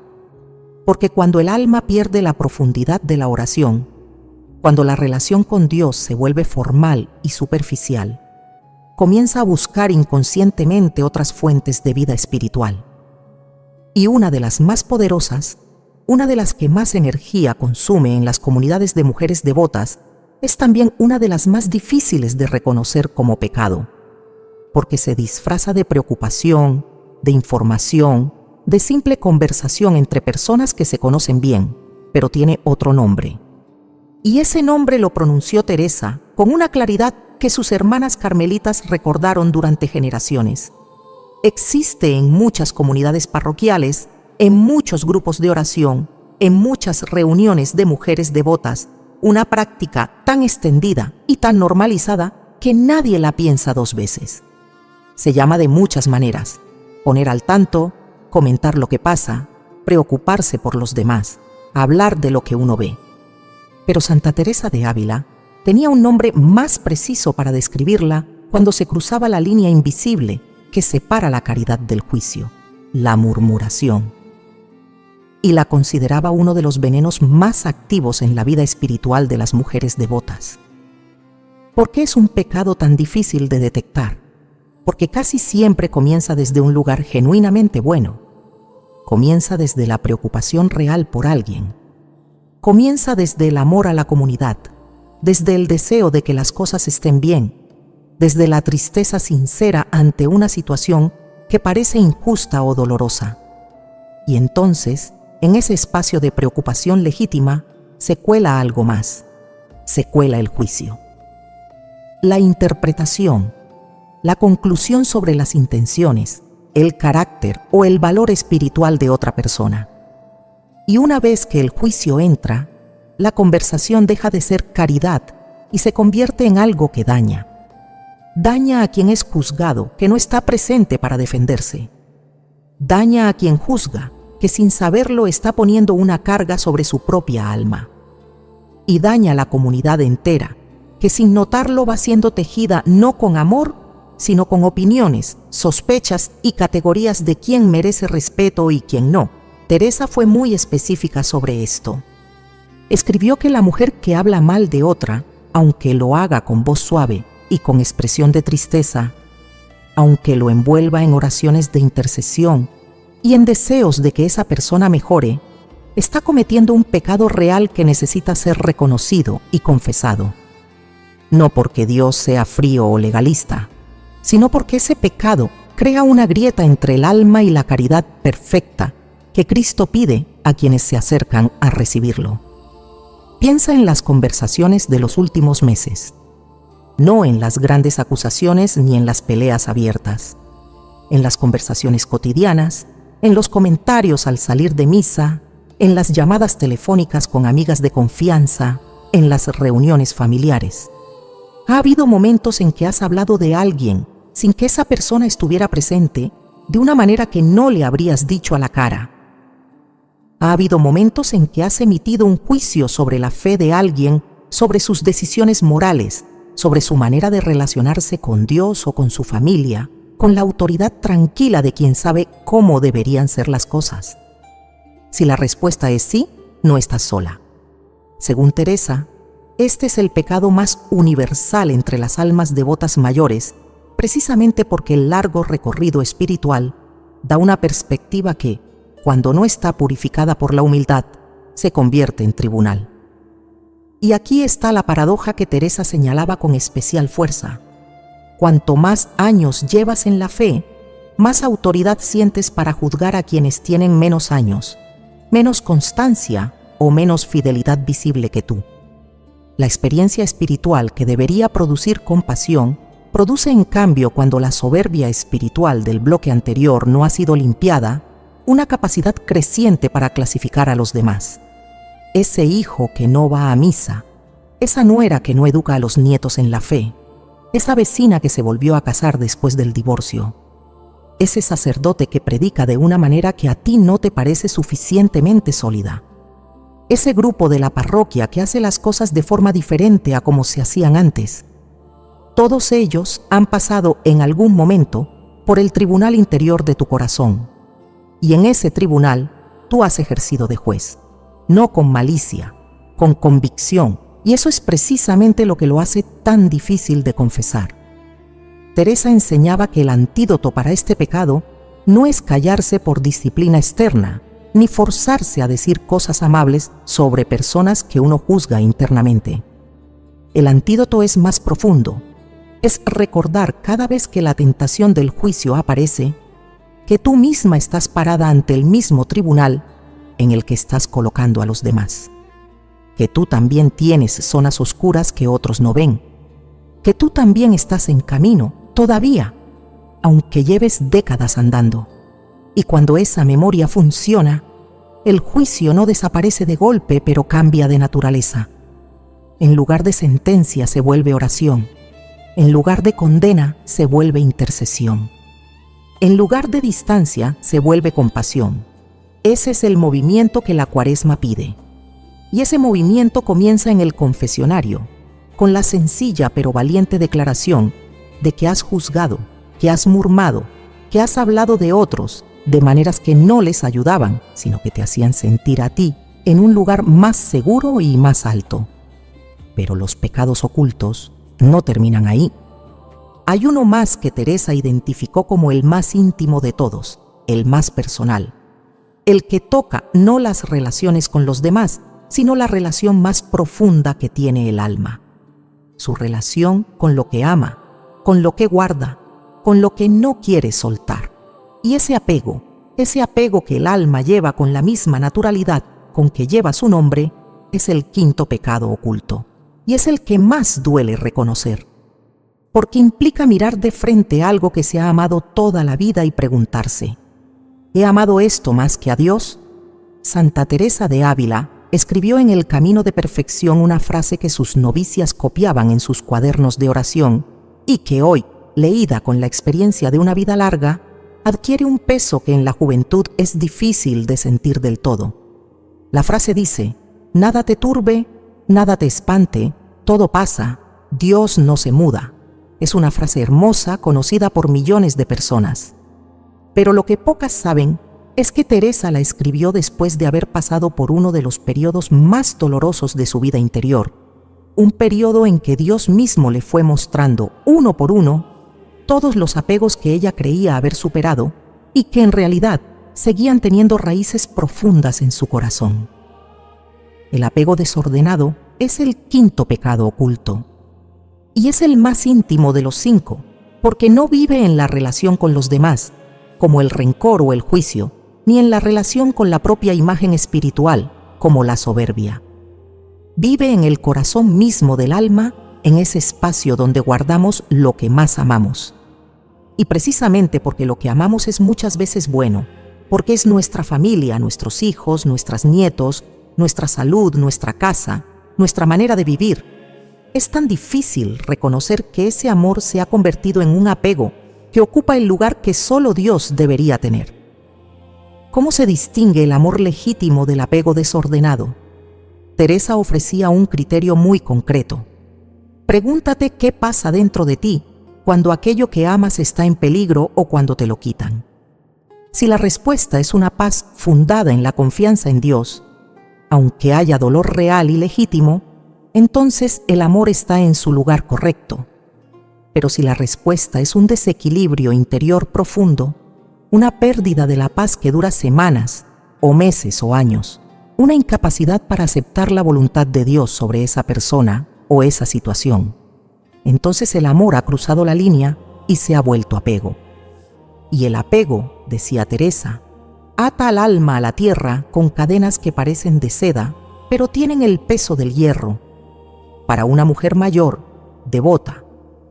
[SPEAKER 1] Porque cuando el alma pierde la profundidad de la oración, cuando la relación con Dios se vuelve formal y superficial, comienza a buscar inconscientemente otras fuentes de vida espiritual. Y una de las más poderosas, una de las que más energía consume en las comunidades de mujeres devotas, es también una de las más difíciles de reconocer como pecado, porque se disfraza de preocupación, de información, de simple conversación entre personas que se conocen bien, pero tiene otro nombre. Y ese nombre lo pronunció Teresa con una claridad que sus hermanas carmelitas recordaron durante generaciones. Existe en muchas comunidades parroquiales, en muchos grupos de oración, en muchas reuniones de mujeres devotas, una práctica tan extendida y tan normalizada que nadie la piensa dos veces. Se llama de muchas maneras: poner al tanto, comentar lo que pasa, preocuparse por los demás, hablar de lo que uno ve. Pero Santa Teresa de Ávila tenía un nombre más preciso para describirla cuando se cruzaba la línea invisible que separa la caridad del juicio: la murmuración. Y la consideraba uno de los venenos más activos en la vida espiritual de las mujeres devotas. ¿Por qué es un pecado tan difícil de detectar? Porque casi siempre comienza desde un lugar genuinamente bueno. Comienza desde la preocupación real por alguien. Comienza desde el amor a la comunidad, desde el deseo de que las cosas estén bien, desde la tristeza sincera ante una situación que parece injusta o dolorosa. Y entonces, en ese espacio de preocupación legítima, se cuela algo más. Se cuela el juicio. La interpretación, la conclusión sobre las intenciones, el carácter o el valor espiritual de otra persona. Y una vez que el juicio entra, la conversación deja de ser caridad y se convierte en algo que daña. Daña a quien es juzgado, que no está presente para defenderse. Daña a quien juzga, que sin saberlo está poniendo una carga sobre su propia alma. Y daña a la comunidad entera, que sin notarlo va siendo tejida no con amor, sino con opiniones, sospechas y categorías de quién merece respeto y quién no. Teresa fue muy específica sobre esto. Escribió que la mujer que habla mal de otra, aunque lo haga con voz suave y con expresión de tristeza, aunque lo envuelva en oraciones de intercesión y en deseos de que esa persona mejore, está cometiendo un pecado real que necesita ser reconocido y confesado. No porque Dios sea frío o legalista, sino porque ese pecado crea una grieta entre el alma y la caridad perfecta que Cristo pide a quienes se acercan a recibirlo. Piensa en las conversaciones de los últimos meses, no en las grandes acusaciones ni en las peleas abiertas, en las conversaciones cotidianas, en los comentarios al salir de misa, en las llamadas telefónicas con amigas de confianza, en las reuniones familiares. Ha habido momentos en que has hablado de alguien sin que esa persona estuviera presente, de una manera que no le habrías dicho a la cara. Ha habido momentos en que has emitido un juicio sobre la fe de alguien, sobre sus decisiones morales, sobre su manera de relacionarse con Dios o con su familia, con la autoridad tranquila de quien sabe cómo deberían ser las cosas. Si la respuesta es sí, no estás sola. Según Teresa, este es el pecado más universal entre las almas devotas mayores, precisamente porque el largo recorrido espiritual da una perspectiva que, cuando no está purificada por la humildad, se convierte en tribunal. Y aquí está la paradoja que Teresa señalaba con especial fuerza. Cuanto más años llevas en la fe, más autoridad sientes para juzgar a quienes tienen menos años, menos constancia o menos fidelidad visible que tú. La experiencia espiritual que debería producir compasión, produce en cambio, cuando la soberbia espiritual del bloque anterior no ha sido limpiada, una capacidad creciente para clasificar a los demás. Ese hijo que no va a misa, esa nuera que no educa a los nietos en la fe, esa vecina que se volvió a casar después del divorcio, ese sacerdote que predica de una manera que a ti no te parece suficientemente sólida, ese grupo de la parroquia que hace las cosas de forma diferente a como se hacían antes. Todos ellos han pasado en algún momento por el tribunal interior de tu corazón, y en ese tribunal tú has ejercido de juez, no con malicia, con convicción, y eso es precisamente lo que lo hace tan difícil de confesar. Teresa enseñaba que el antídoto para este pecado no es callarse por disciplina externa, ni forzarse a decir cosas amables sobre personas que uno juzga internamente. El antídoto es más profundo. Es recordar cada vez que la tentación del juicio aparece, que tú misma estás parada ante el mismo tribunal en el que estás colocando a los demás, que tú también tienes zonas oscuras que otros no ven, que tú también estás en camino todavía, aunque lleves décadas andando. Y cuando esa memoria funciona, el juicio no desaparece de golpe, pero cambia de naturaleza. En lugar de sentencia se vuelve oración. En lugar de condena, se vuelve intercesión. En lugar de distancia, se vuelve compasión. Ese es el movimiento que la Cuaresma pide. Y ese movimiento comienza en el confesionario, con la sencilla pero valiente declaración de que has juzgado, que has murmado, que has hablado de otros de maneras que no les ayudaban, sino que te hacían sentir a ti en un lugar más seguro y más alto. Pero los pecados ocultos no terminan ahí. Hay uno más que Teresa identificó como el más íntimo de todos, el más personal, el que toca no las relaciones con los demás, sino la relación más profunda que tiene el alma, su relación con lo que ama, con lo que guarda, con lo que no quiere soltar. Y ese apego que el alma lleva con la misma naturalidad con que lleva su nombre, es el quinto pecado oculto. Y es el que más duele reconocer, porque implica mirar de frente algo que se ha amado toda la vida y preguntarse: ¿he amado esto más que a Dios? Santa Teresa de Ávila escribió en El Camino de Perfección una frase que sus novicias copiaban en sus cuadernos de oración y que hoy, leída con la experiencia de una vida larga, adquiere un peso que en la juventud es difícil de sentir del todo. La frase dice: nada te turbe, nada te espante, todo pasa, Dios no se muda. Es una frase hermosa, conocida por millones de personas. Pero lo que pocas saben es que Teresa la escribió después de haber pasado por uno de los periodos más dolorosos de su vida interior, un periodo en que Dios mismo le fue mostrando, uno por uno, todos los apegos que ella creía haber superado y que en realidad seguían teniendo raíces profundas en su corazón. El apego desordenado es el quinto pecado oculto. Y es el más íntimo de los 5, porque no vive en la relación con los demás, como el rencor o el juicio, ni en la relación con la propia imagen espiritual, como la soberbia. Vive en el corazón mismo del alma, en ese espacio donde guardamos lo que más amamos. Y precisamente porque lo que amamos es muchas veces bueno, porque es nuestra familia, nuestros hijos, nuestros nietos, nuestra salud, nuestra casa, nuestra manera de vivir. Es tan difícil reconocer que ese amor se ha convertido en un apego que ocupa el lugar que solo Dios debería tener. ¿Cómo se distingue el amor legítimo del apego desordenado? Teresa ofrecía un criterio muy concreto. Pregúntate qué pasa dentro de ti cuando aquello que amas está en peligro o cuando te lo quitan. Si la respuesta es una paz fundada en la confianza en Dios, aunque haya dolor real y legítimo, entonces el amor está en su lugar correcto. Pero si la respuesta es un desequilibrio interior profundo, una pérdida de la paz que dura semanas, o meses o años, una incapacidad para aceptar la voluntad de Dios sobre esa persona o esa situación, entonces el amor ha cruzado la línea y se ha vuelto apego. Y el apego, decía Teresa, ata al alma a la tierra con cadenas que parecen de seda, pero tienen el peso del hierro. Para una mujer mayor, devota,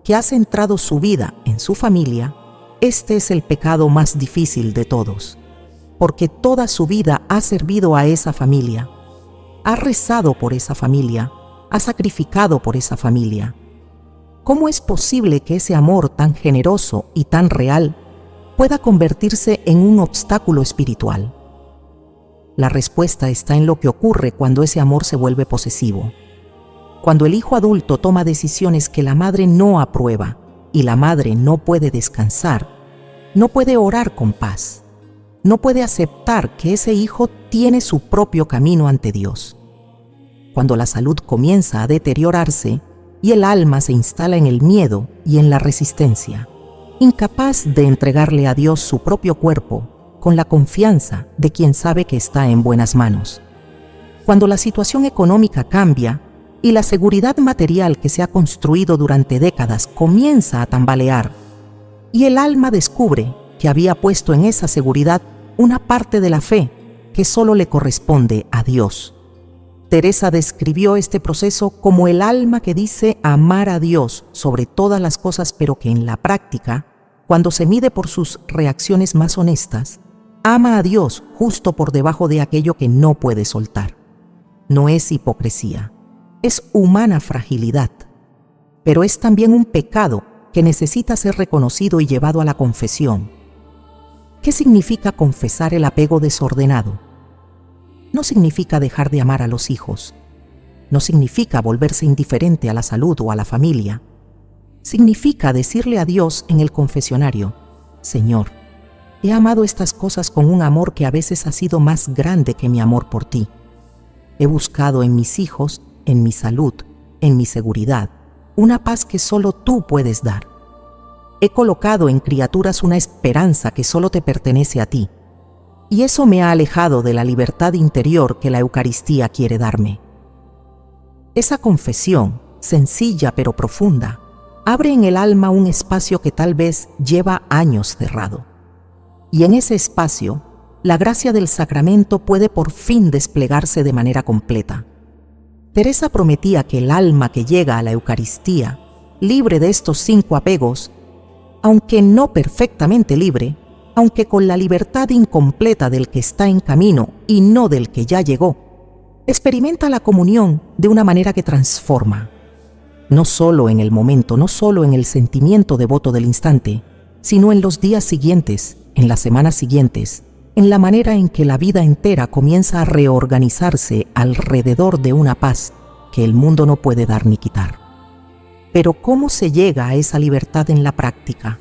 [SPEAKER 1] que ha centrado su vida en su familia, este es el pecado más difícil de todos, porque toda su vida ha servido a esa familia, ha rezado por esa familia, ha sacrificado por esa familia. ¿Cómo es posible que ese amor tan generoso y tan real pueda convertirse en un obstáculo espiritual? La respuesta está en lo que ocurre cuando ese amor se vuelve posesivo. Cuando el hijo adulto toma decisiones que la madre no aprueba y la madre no puede descansar, no puede orar con paz, no puede aceptar que ese hijo tiene su propio camino ante Dios. Cuando la salud comienza a deteriorarse y el alma se instala en el miedo y en la resistencia, incapaz de entregarle a Dios su propio cuerpo con la confianza de quien sabe que está en buenas manos. Cuando la situación económica cambia y la seguridad material que se ha construido durante décadas comienza a tambalear, y el alma descubre que había puesto en esa seguridad una parte de la fe que solo le corresponde a Dios. Teresa describió este proceso como el alma que dice amar a Dios sobre todas las cosas, pero que en la práctica, cuando se mide por sus reacciones más honestas, ama a Dios justo por debajo de aquello que no puede soltar. No es hipocresía, es humana fragilidad, pero es también un pecado que necesita ser reconocido y llevado a la confesión. ¿Qué significa confesar el apego desordenado? No significa dejar de amar a los hijos. No significa volverse indiferente a la salud o a la familia. Significa decirle a Dios en el confesionario: Señor, he amado estas cosas con un amor que a veces ha sido más grande que mi amor por ti. He buscado en mis hijos, en mi salud, en mi seguridad, una paz que solo tú puedes dar. He colocado en criaturas una esperanza que solo te pertenece a ti. Y eso me ha alejado de la libertad interior que la Eucaristía quiere darme. Esa confesión, sencilla pero profunda, abre en el alma un espacio que tal vez lleva años cerrado. Y en ese espacio, la gracia del sacramento puede por fin desplegarse de manera completa. Teresa prometía que el alma que llega a la Eucaristía, libre de estos 5 apegos, aunque no perfectamente libre, aunque con la libertad incompleta del que está en camino y no del que ya llegó, experimenta la comunión de una manera que transforma, no solo en el momento, no solo en el sentimiento devoto del instante, sino en los días siguientes, en las semanas siguientes, en la manera en que la vida entera comienza a reorganizarse alrededor de una paz que el mundo no puede dar ni quitar. Pero ¿cómo se llega a esa libertad en la práctica?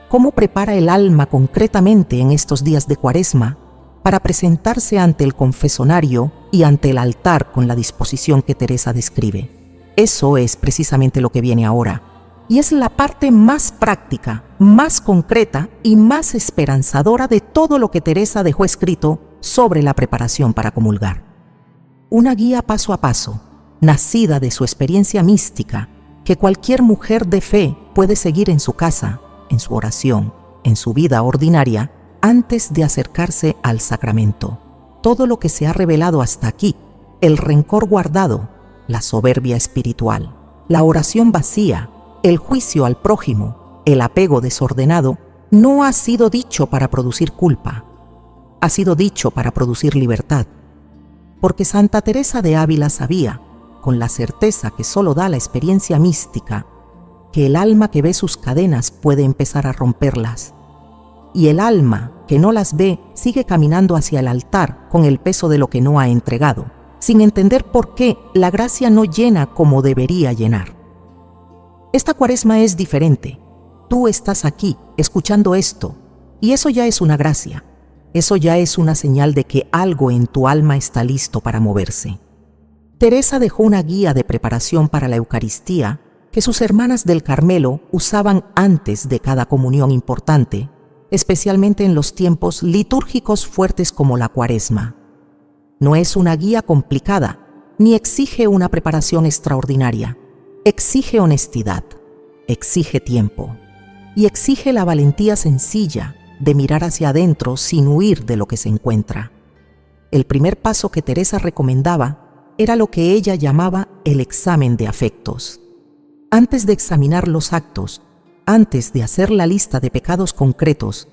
[SPEAKER 1] ¿Cómo prepara el alma concretamente en estos días de Cuaresma para presentarse ante el confesonario y ante el altar con la disposición que Teresa describe? Eso es precisamente lo que viene ahora, y es la parte más práctica, más concreta y más esperanzadora de todo lo que Teresa dejó escrito sobre la preparación para comulgar. Una guía paso a paso, nacida de su experiencia mística, que cualquier mujer de fe puede seguir en su casa, en su oración, en su vida ordinaria, antes de acercarse al sacramento. Todo lo que se ha revelado hasta aquí, el rencor guardado, la soberbia espiritual, la oración vacía, el juicio al prójimo, el apego desordenado, no ha sido dicho para producir culpa. ha sido dicho para producir libertad, porque Santa Teresa de Ávila sabía, con la certeza que solo da la experiencia mística, que el alma que ve sus cadenas puede empezar a romperlas, y el alma que no las ve sigue caminando hacia el altar con el peso de lo que no ha entregado, sin entender por qué la gracia no llena como debería llenar. Esta Cuaresma es diferente. Tú estás aquí, escuchando esto, y eso ya es una gracia. Eso ya es una señal de que algo en tu alma está listo para moverse. Teresa dejó una guía de preparación para la Eucaristía que sus hermanas del Carmelo usaban antes de cada comunión importante, especialmente en los tiempos litúrgicos fuertes como la Cuaresma. No es una guía complicada, ni exige una preparación extraordinaria. Exige honestidad, exige tiempo y exige la valentía sencilla de mirar hacia adentro sin huir de lo que se encuentra. El primer paso que Teresa recomendaba era lo que ella llamaba el examen de afectos. Antes de examinar los actos, antes de hacer la lista de pecados concretos,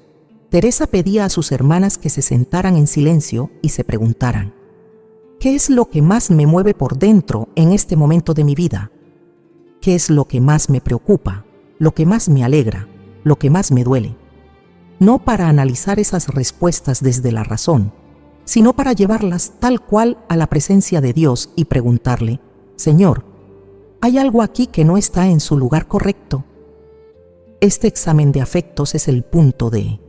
[SPEAKER 1] Teresa pedía a sus hermanas que se sentaran en silencio y se preguntaran: ¿qué es lo que más me mueve por dentro en este momento de mi vida? ¿Qué es lo que más me preocupa, lo que más me alegra, lo que más me duele? No para analizar esas respuestas desde la razón, sino para llevarlas tal cual a la presencia de Dios y preguntarle: Señor, ¿hay algo aquí que no está en su lugar correcto? Este examen de afectos es el punto de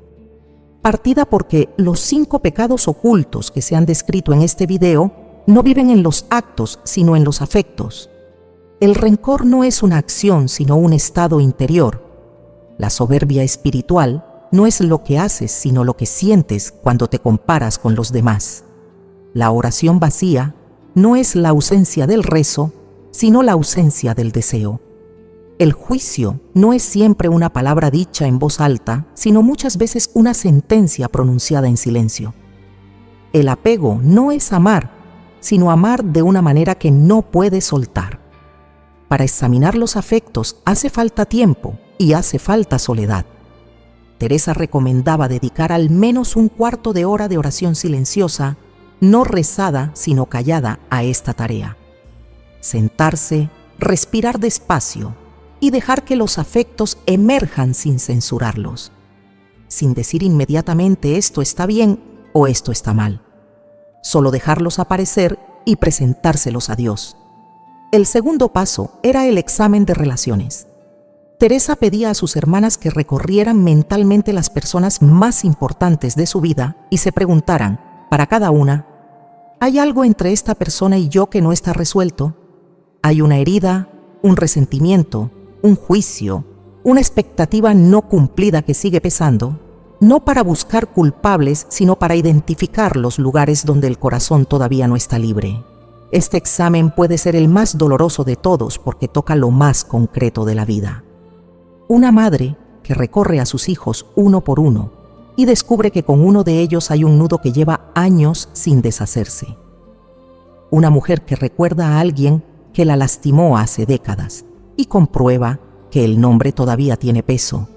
[SPEAKER 1] partida, porque los 5 pecados ocultos que se han descrito en este video no viven en los actos, sino en los afectos. El rencor no es una acción, sino un estado interior. La soberbia espiritual no es lo que haces, sino lo que sientes cuando te comparas con los demás. La oración vacía no es la ausencia del rezo, sino la ausencia del deseo. El juicio no es siempre una palabra dicha en voz alta, sino muchas veces una sentencia pronunciada en silencio. El apego no es amar, sino amar de una manera que no puedes soltar. Para examinar los afectos hace falta tiempo y hace falta soledad. Teresa recomendaba dedicar al menos un cuarto de hora de oración silenciosa, no rezada sino callada, a esta tarea. Sentarse, respirar despacio y dejar que los afectos emerjan sin censurarlos, sin decir inmediatamente esto está bien o esto está mal. Solo dejarlos aparecer y presentárselos a Dios. El segundo paso era el examen de relaciones. Teresa pedía a sus hermanas que recorrieran mentalmente las personas más importantes de su vida y se preguntaran, para cada una: ¿hay algo entre esta persona y yo que no está resuelto? ¿Hay una herida, un resentimiento, un juicio, una expectativa no cumplida que sigue pesando? No para buscar culpables, sino para identificar los lugares donde el corazón todavía no está libre. Este examen puede ser el más doloroso de todos porque toca lo más concreto de la vida. Una madre que recorre a sus hijos uno por uno y descubre que con uno de ellos hay un nudo que lleva años sin deshacerse. Una mujer que recuerda a alguien que la lastimó hace décadas y comprueba que el nombre todavía tiene peso.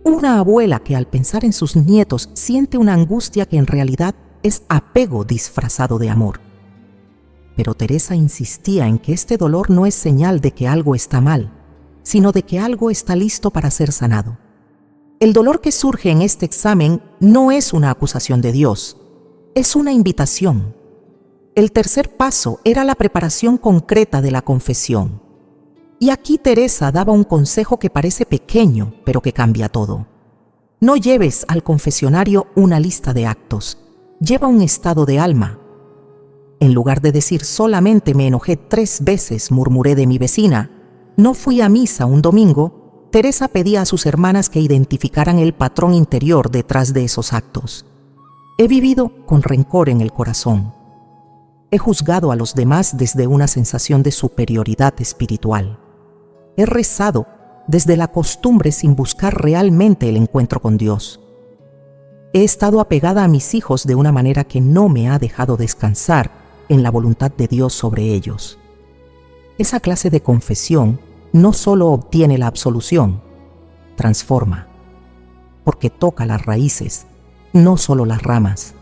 [SPEAKER 1] Una abuela que al pensar en sus nietos siente una angustia que en realidad es apego disfrazado de amor. Pero Teresa insistía en que este dolor no es señal de que algo está mal, sino de que algo está listo para ser sanado. El dolor que surge en este examen no es una acusación de Dios, es una invitación. El tercer paso era la preparación concreta de la confesión. Y aquí Teresa daba un consejo que parece pequeño, pero que cambia todo. No lleves al confesionario una lista de actos, lleva un estado de alma. En lugar de decir solamente me enojé 3 veces, murmuré de mi vecina, no fui a misa un domingo, Teresa pedía a sus hermanas que identificaran el patrón interior detrás de esos actos. He vivido con rencor en el corazón. He juzgado a los demás desde una sensación de superioridad espiritual. He rezado desde la costumbre sin buscar realmente el encuentro con Dios. He estado apegada a mis hijos de una manera que no me ha dejado descansar en la voluntad de Dios sobre ellos. Esa clase de confesión no solo obtiene la absolución, transforma, porque toca las raíces, no solo las ramas.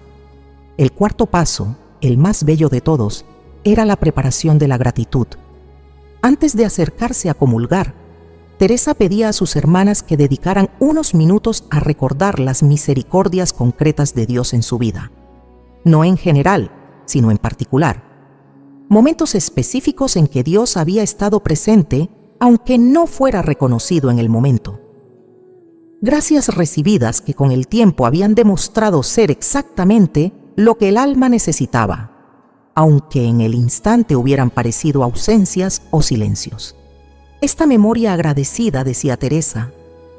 [SPEAKER 1] El cuarto paso, el más bello de todos, era la preparación de la gratitud. Antes de acercarse a comulgar, Teresa pedía a sus hermanas que dedicaran unos minutos a recordar las misericordias concretas de Dios en su vida. No en general, sino en particular. Momentos específicos en que Dios había estado presente, aunque no fuera reconocido en el momento. Gracias recibidas que con el tiempo habían demostrado ser exactamente lo que el alma necesitaba, aunque en el instante hubieran parecido ausencias o silencios. Esta memoria agradecida, decía Teresa,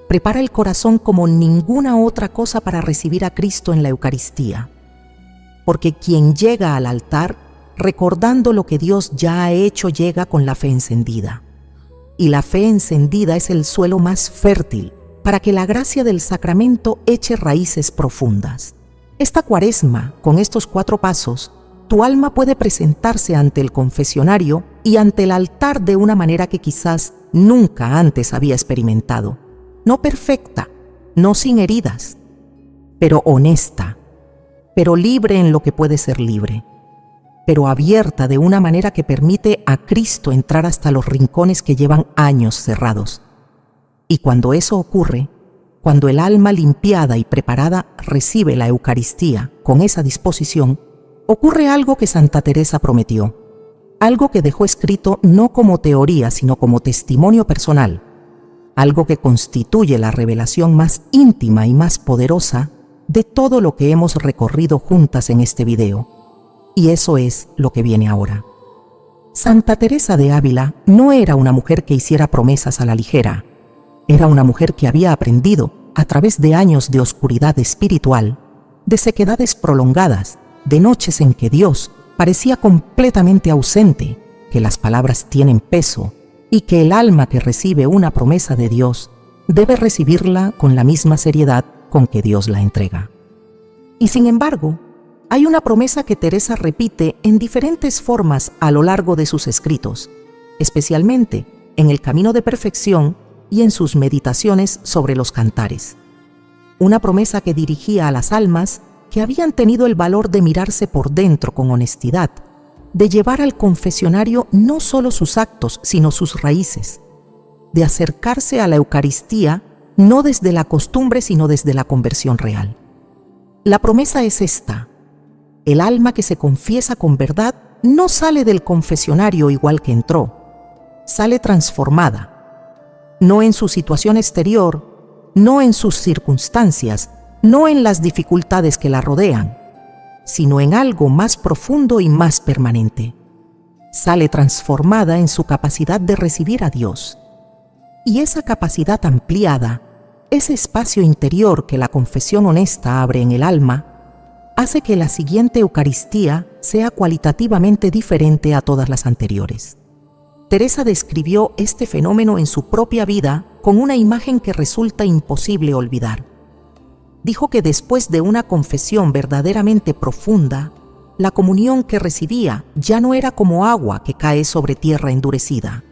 [SPEAKER 1] prepara el corazón como ninguna otra cosa para recibir a Cristo en la Eucaristía, porque quien llega al altar recordando lo que Dios ya ha hecho llega con la fe encendida. Y la fe encendida es el suelo más fértil para que la gracia del sacramento eche raíces profundas. Esta Cuaresma, con estos 4 pasos, tu alma puede presentarse ante el confesionario y ante el altar de una manera que quizás nunca antes había experimentado. No perfecta, no sin heridas, pero honesta, pero libre en lo que puede ser libre, pero abierta de una manera que permite a Cristo entrar hasta los rincones que llevan años cerrados. Y cuando eso ocurre, cuando el alma limpiada y preparada recibe la Eucaristía con esa disposición, ocurre algo que Santa Teresa prometió, algo que dejó escrito no como teoría, sino como testimonio personal, algo que constituye la revelación más íntima y más poderosa de todo lo que hemos recorrido juntas en este video. Y eso es lo que viene ahora. Santa Teresa de Ávila no era una mujer que hiciera promesas a la ligera. Era una mujer que había aprendido, a través de años de oscuridad espiritual, de sequedades prolongadas, de noches en que Dios parecía completamente ausente, que las palabras tienen peso y que el alma que recibe una promesa de Dios debe recibirla con la misma seriedad con que Dios la entrega. Y sin embargo, hay una promesa que Teresa repite en diferentes formas a lo largo de sus escritos, especialmente en el Camino de Perfección y en sus meditaciones sobre los cantares. Una promesa que dirigía a las almas que habían tenido el valor de mirarse por dentro con honestidad, de llevar al confesionario no solo sus actos, sino sus raíces, de acercarse a la Eucaristía no desde la costumbre, sino desde la conversión real. La promesa es esta: el alma que se confiesa con verdad no sale del confesionario igual que entró, sale transformada, no en su situación exterior, no en sus circunstancias, no en las dificultades que la rodean, sino en algo más profundo y más permanente. Sale transformada en su capacidad de recibir a Dios. Y esa capacidad ampliada, ese espacio interior que la confesión honesta abre en el alma, hace que la siguiente Eucaristía sea cualitativamente diferente a todas las anteriores. Teresa describió este fenómeno en su propia vida con una imagen que resulta imposible olvidar. Dijo que después de una confesión verdaderamente profunda, la comunión que recibía ya no era como agua que cae sobre tierra endurecida.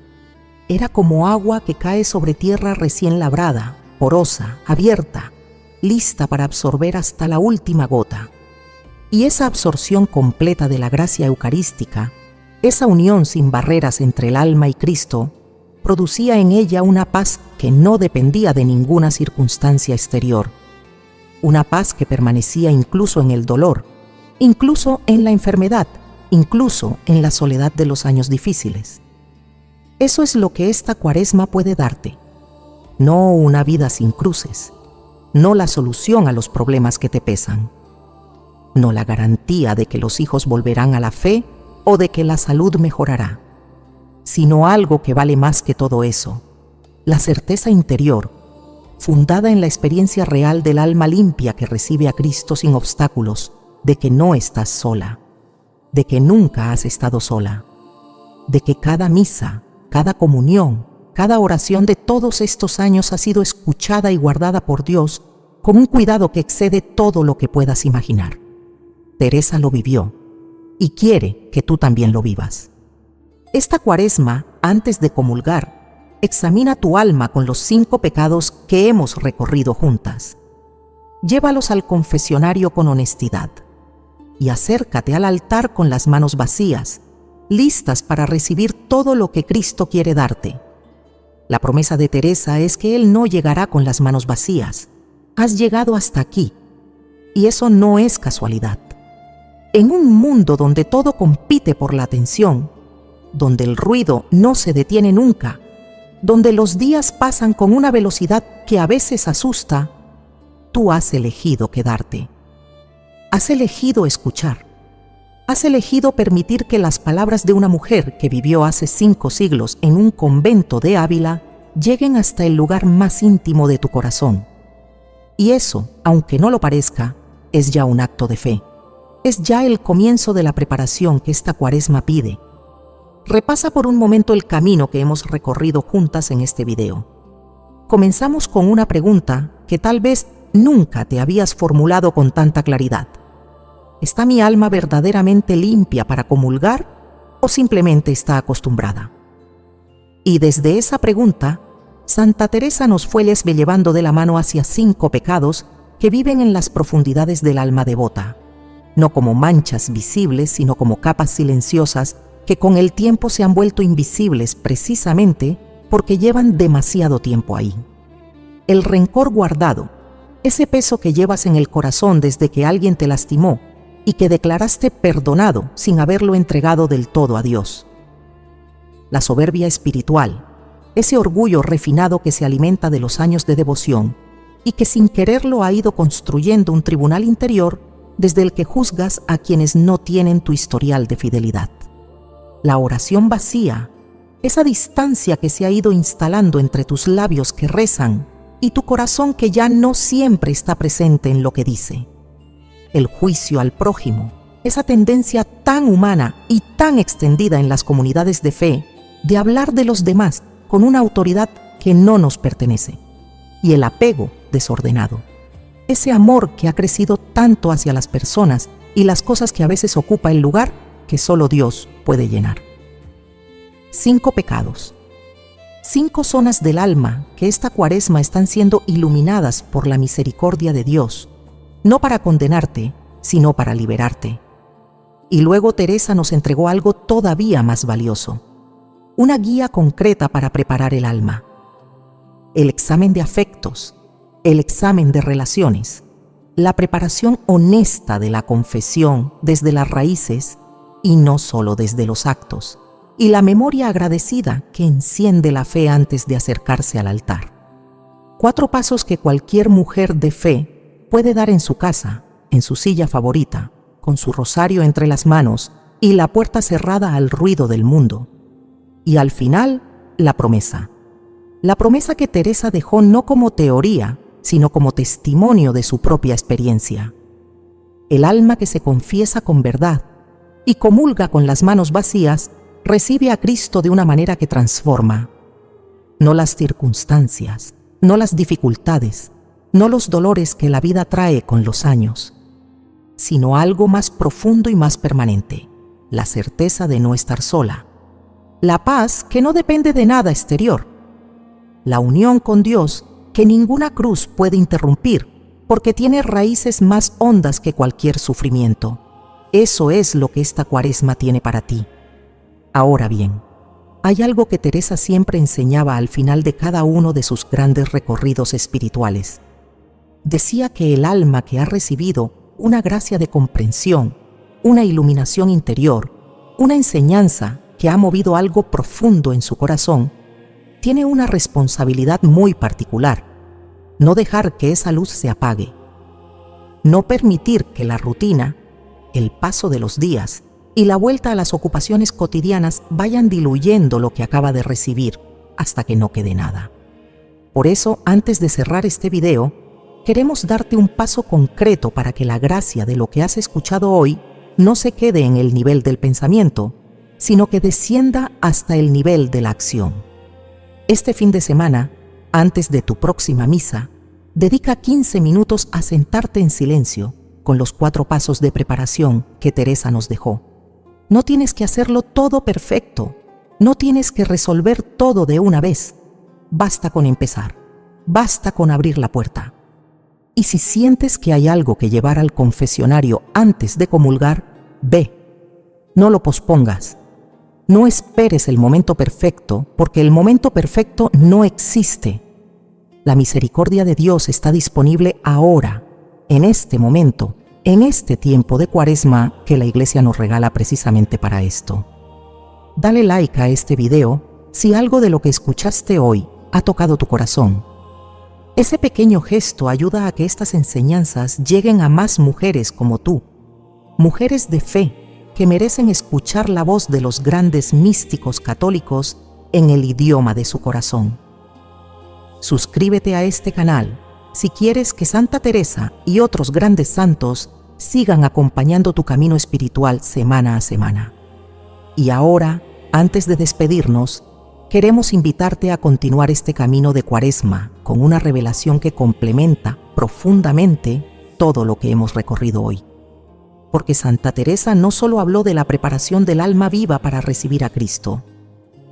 [SPEAKER 1] Era como agua que cae sobre tierra recién labrada, porosa, abierta, lista para absorber hasta la última gota. Y esa absorción completa de la gracia eucarística, esa unión sin barreras entre el alma y Cristo, producía en ella una paz que no dependía de ninguna circunstancia exterior. Una paz que permanecía incluso en el dolor, incluso en la enfermedad, incluso en la soledad de los años difíciles. Eso es lo que esta Cuaresma puede darte. No una vida sin cruces, no la solución a los problemas que te pesan, no la garantía de que los hijos volverán a la fe o de que la salud mejorará, sino algo que vale más que todo eso, la certeza interior, fundada en la experiencia real del alma limpia que recibe a Cristo sin obstáculos, de que no estás sola, de que nunca has estado sola, de que cada misa, cada comunión, cada oración de todos estos años ha sido escuchada y guardada por Dios con un cuidado que excede todo lo que puedas imaginar. Teresa lo vivió y quiere que tú también lo vivas. Esta Cuaresma, antes de comulgar, examina tu alma con los 5 pecados que hemos recorrido juntas. Llévalos al confesionario con honestidad y acércate al altar con las manos vacías, listas para recibir todo lo que Cristo quiere darte. La promesa de Teresa es que Él no llegará con las manos vacías. Has llegado hasta aquí, y eso no es casualidad. En un mundo donde todo compite por la atención, donde el ruido no se detiene nunca, donde los días pasan con una velocidad que a veces asusta, tú has elegido quedarte. Has elegido escuchar. Has elegido permitir que las palabras de una mujer que vivió hace 5 siglos en un convento de Ávila lleguen hasta el lugar más íntimo de tu corazón. Y eso, aunque no lo parezca, es ya un acto de fe. Es ya el comienzo de la preparación que esta Cuaresma pide. Repasa por un momento el camino que hemos recorrido juntas en este video. Comenzamos con una pregunta que tal vez nunca te habías formulado con tanta claridad. ¿Está mi alma verdaderamente limpia para comulgar o simplemente está acostumbrada? Y desde esa pregunta, Santa Teresa nos fue llevando de la mano hacia 5 pecados que viven en las profundidades del alma devota, no como manchas visibles, sino como capas silenciosas que con el tiempo se han vuelto invisibles precisamente porque llevan demasiado tiempo ahí. El rencor guardado, ese peso que llevas en el corazón desde que alguien te lastimó y que declaraste perdonado sin haberlo entregado del todo a Dios. La soberbia espiritual, ese orgullo refinado que se alimenta de los años de devoción y que sin quererlo ha ido construyendo un tribunal interior desde el que juzgas a quienes no tienen tu historial de fidelidad. La oración vacía, esa distancia que se ha ido instalando entre tus labios que rezan y tu corazón que ya no siempre está presente en lo que dice. El juicio al prójimo, esa tendencia tan humana y tan extendida en las comunidades de fe de hablar de los demás con una autoridad que no nos pertenece. Y el apego desordenado, ese amor que ha crecido tanto hacia las personas y las cosas que a veces ocupa el lugar que solo Dios puede llenar. 5 pecados. 5 zonas del alma que esta Cuaresma están siendo iluminadas por la misericordia de Dios, no para condenarte, sino para liberarte. Y luego Teresa nos entregó algo todavía más valioso, una guía concreta para preparar el alma. El examen de afectos, el examen de relaciones, la preparación honesta de la confesión desde las raíces y no solo desde los actos, y la memoria agradecida que enciende la fe antes de acercarse al altar. 4 pasos que cualquier mujer de fe puede dar en su casa, en su silla favorita, con su rosario entre las manos y la puerta cerrada al ruido del mundo. Y al final, la promesa. La promesa que Teresa dejó no como teoría, sino como testimonio de su propia experiencia. El alma que se confiesa con verdad y comulga con las manos vacías, recibe a Cristo de una manera que transforma. No las circunstancias, no las dificultades, no los dolores que la vida trae con los años, sino algo más profundo y más permanente, la certeza de no estar sola, la paz que no depende de nada exterior, la unión con Dios que ninguna cruz puede interrumpir porque tiene raíces más hondas que cualquier sufrimiento. Eso es lo que esta Cuaresma tiene para ti. Ahora bien, hay algo que Teresa siempre enseñaba al final de cada uno de sus grandes recorridos espirituales. Decía que el alma que ha recibido una gracia de comprensión, una iluminación interior, una enseñanza que ha movido algo profundo en su corazón, tiene una responsabilidad muy particular: no dejar que esa luz se apague, no permitir que la rutina, el paso de los días y la vuelta a las ocupaciones cotidianas vayan diluyendo lo que acaba de recibir hasta que no quede nada. Por eso, antes de cerrar este video, queremos darte un paso concreto para que la gracia de lo que has escuchado hoy no se quede en el nivel del pensamiento, sino que descienda hasta el nivel de la acción. Este fin de semana, antes de tu próxima misa, dedica 15 minutos a sentarte en silencio con los 4 pasos de preparación que Teresa nos dejó. No tienes que hacerlo todo perfecto, no tienes que resolver todo de una vez. Basta con empezar, basta con abrir la puerta. Y si sientes que hay algo que llevar al confesionario antes de comulgar, ve. No lo pospongas. No esperes el momento perfecto, porque el momento perfecto no existe. La misericordia de Dios está disponible ahora, en este momento, en este tiempo de Cuaresma que la Iglesia nos regala precisamente para esto. Dale like a este video si algo de lo que escuchaste hoy ha tocado tu corazón. Ese pequeño gesto ayuda a que estas enseñanzas lleguen a más mujeres como tú, mujeres de fe que merecen escuchar la voz de los grandes místicos católicos en el idioma de su corazón. Suscríbete a este canal si quieres que Santa Teresa y otros grandes santos sigan acompañando tu camino espiritual semana a semana. Y ahora, antes de despedirnos, queremos invitarte a continuar este camino de Cuaresma con una revelación que complementa profundamente todo lo que hemos recorrido hoy. Porque Santa Teresa no solo habló de la preparación del alma viva para recibir a Cristo,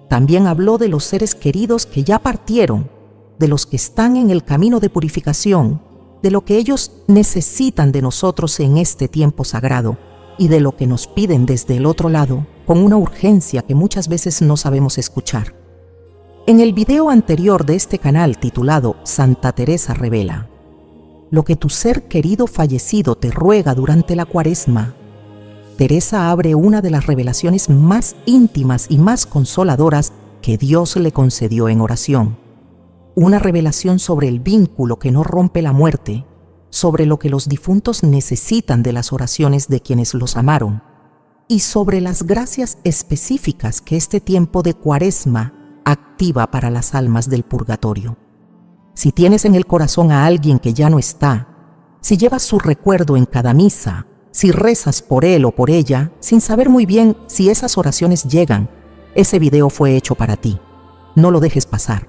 [SPEAKER 1] también habló de los seres queridos que ya partieron, de los que están en el camino de purificación, de lo que ellos necesitan de nosotros en este tiempo sagrado y de lo que nos piden desde el otro lado con una urgencia que muchas veces no sabemos escuchar. En el video anterior de este canal titulado Santa Teresa revela, lo que tu ser querido fallecido te ruega durante la Cuaresma, Teresa abre una de las revelaciones más íntimas y más consoladoras que Dios le concedió en oración. Una revelación sobre el vínculo que no rompe la muerte, sobre lo que los difuntos necesitan de las oraciones de quienes los amaron, y sobre las gracias específicas que este tiempo de Cuaresma activa para las almas del purgatorio. Si tienes en el corazón a alguien que ya no está, si llevas su recuerdo en cada misa, si rezas por él o por ella, sin saber muy bien si esas oraciones llegan, ese video fue hecho para ti. No lo dejes pasar.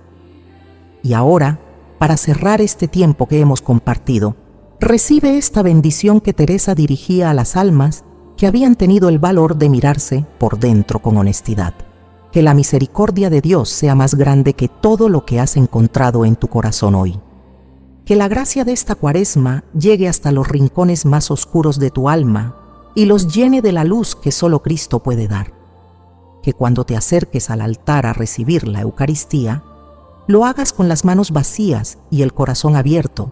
[SPEAKER 1] Y ahora, para cerrar este tiempo que hemos compartido, recibe esta bendición que Teresa dirigía a las almas que habían tenido el valor de mirarse por dentro con honestidad. Que la misericordia de Dios sea más grande que todo lo que has encontrado en tu corazón hoy. Que la gracia de esta Cuaresma llegue hasta los rincones más oscuros de tu alma y los llene de la luz que solo Cristo puede dar. Que cuando te acerques al altar a recibir la Eucaristía, lo hagas con las manos vacías y el corazón abierto,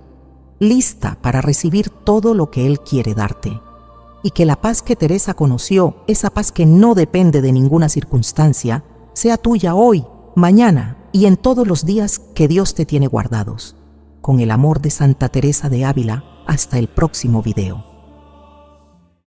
[SPEAKER 1] lista para recibir todo lo que Él quiere darte. Y que la paz que Teresa conoció, esa paz que no depende de ninguna circunstancia, sea tuya hoy, mañana y en todos los días que Dios te tiene guardados. Con el amor de Santa Teresa de Ávila, hasta el próximo video.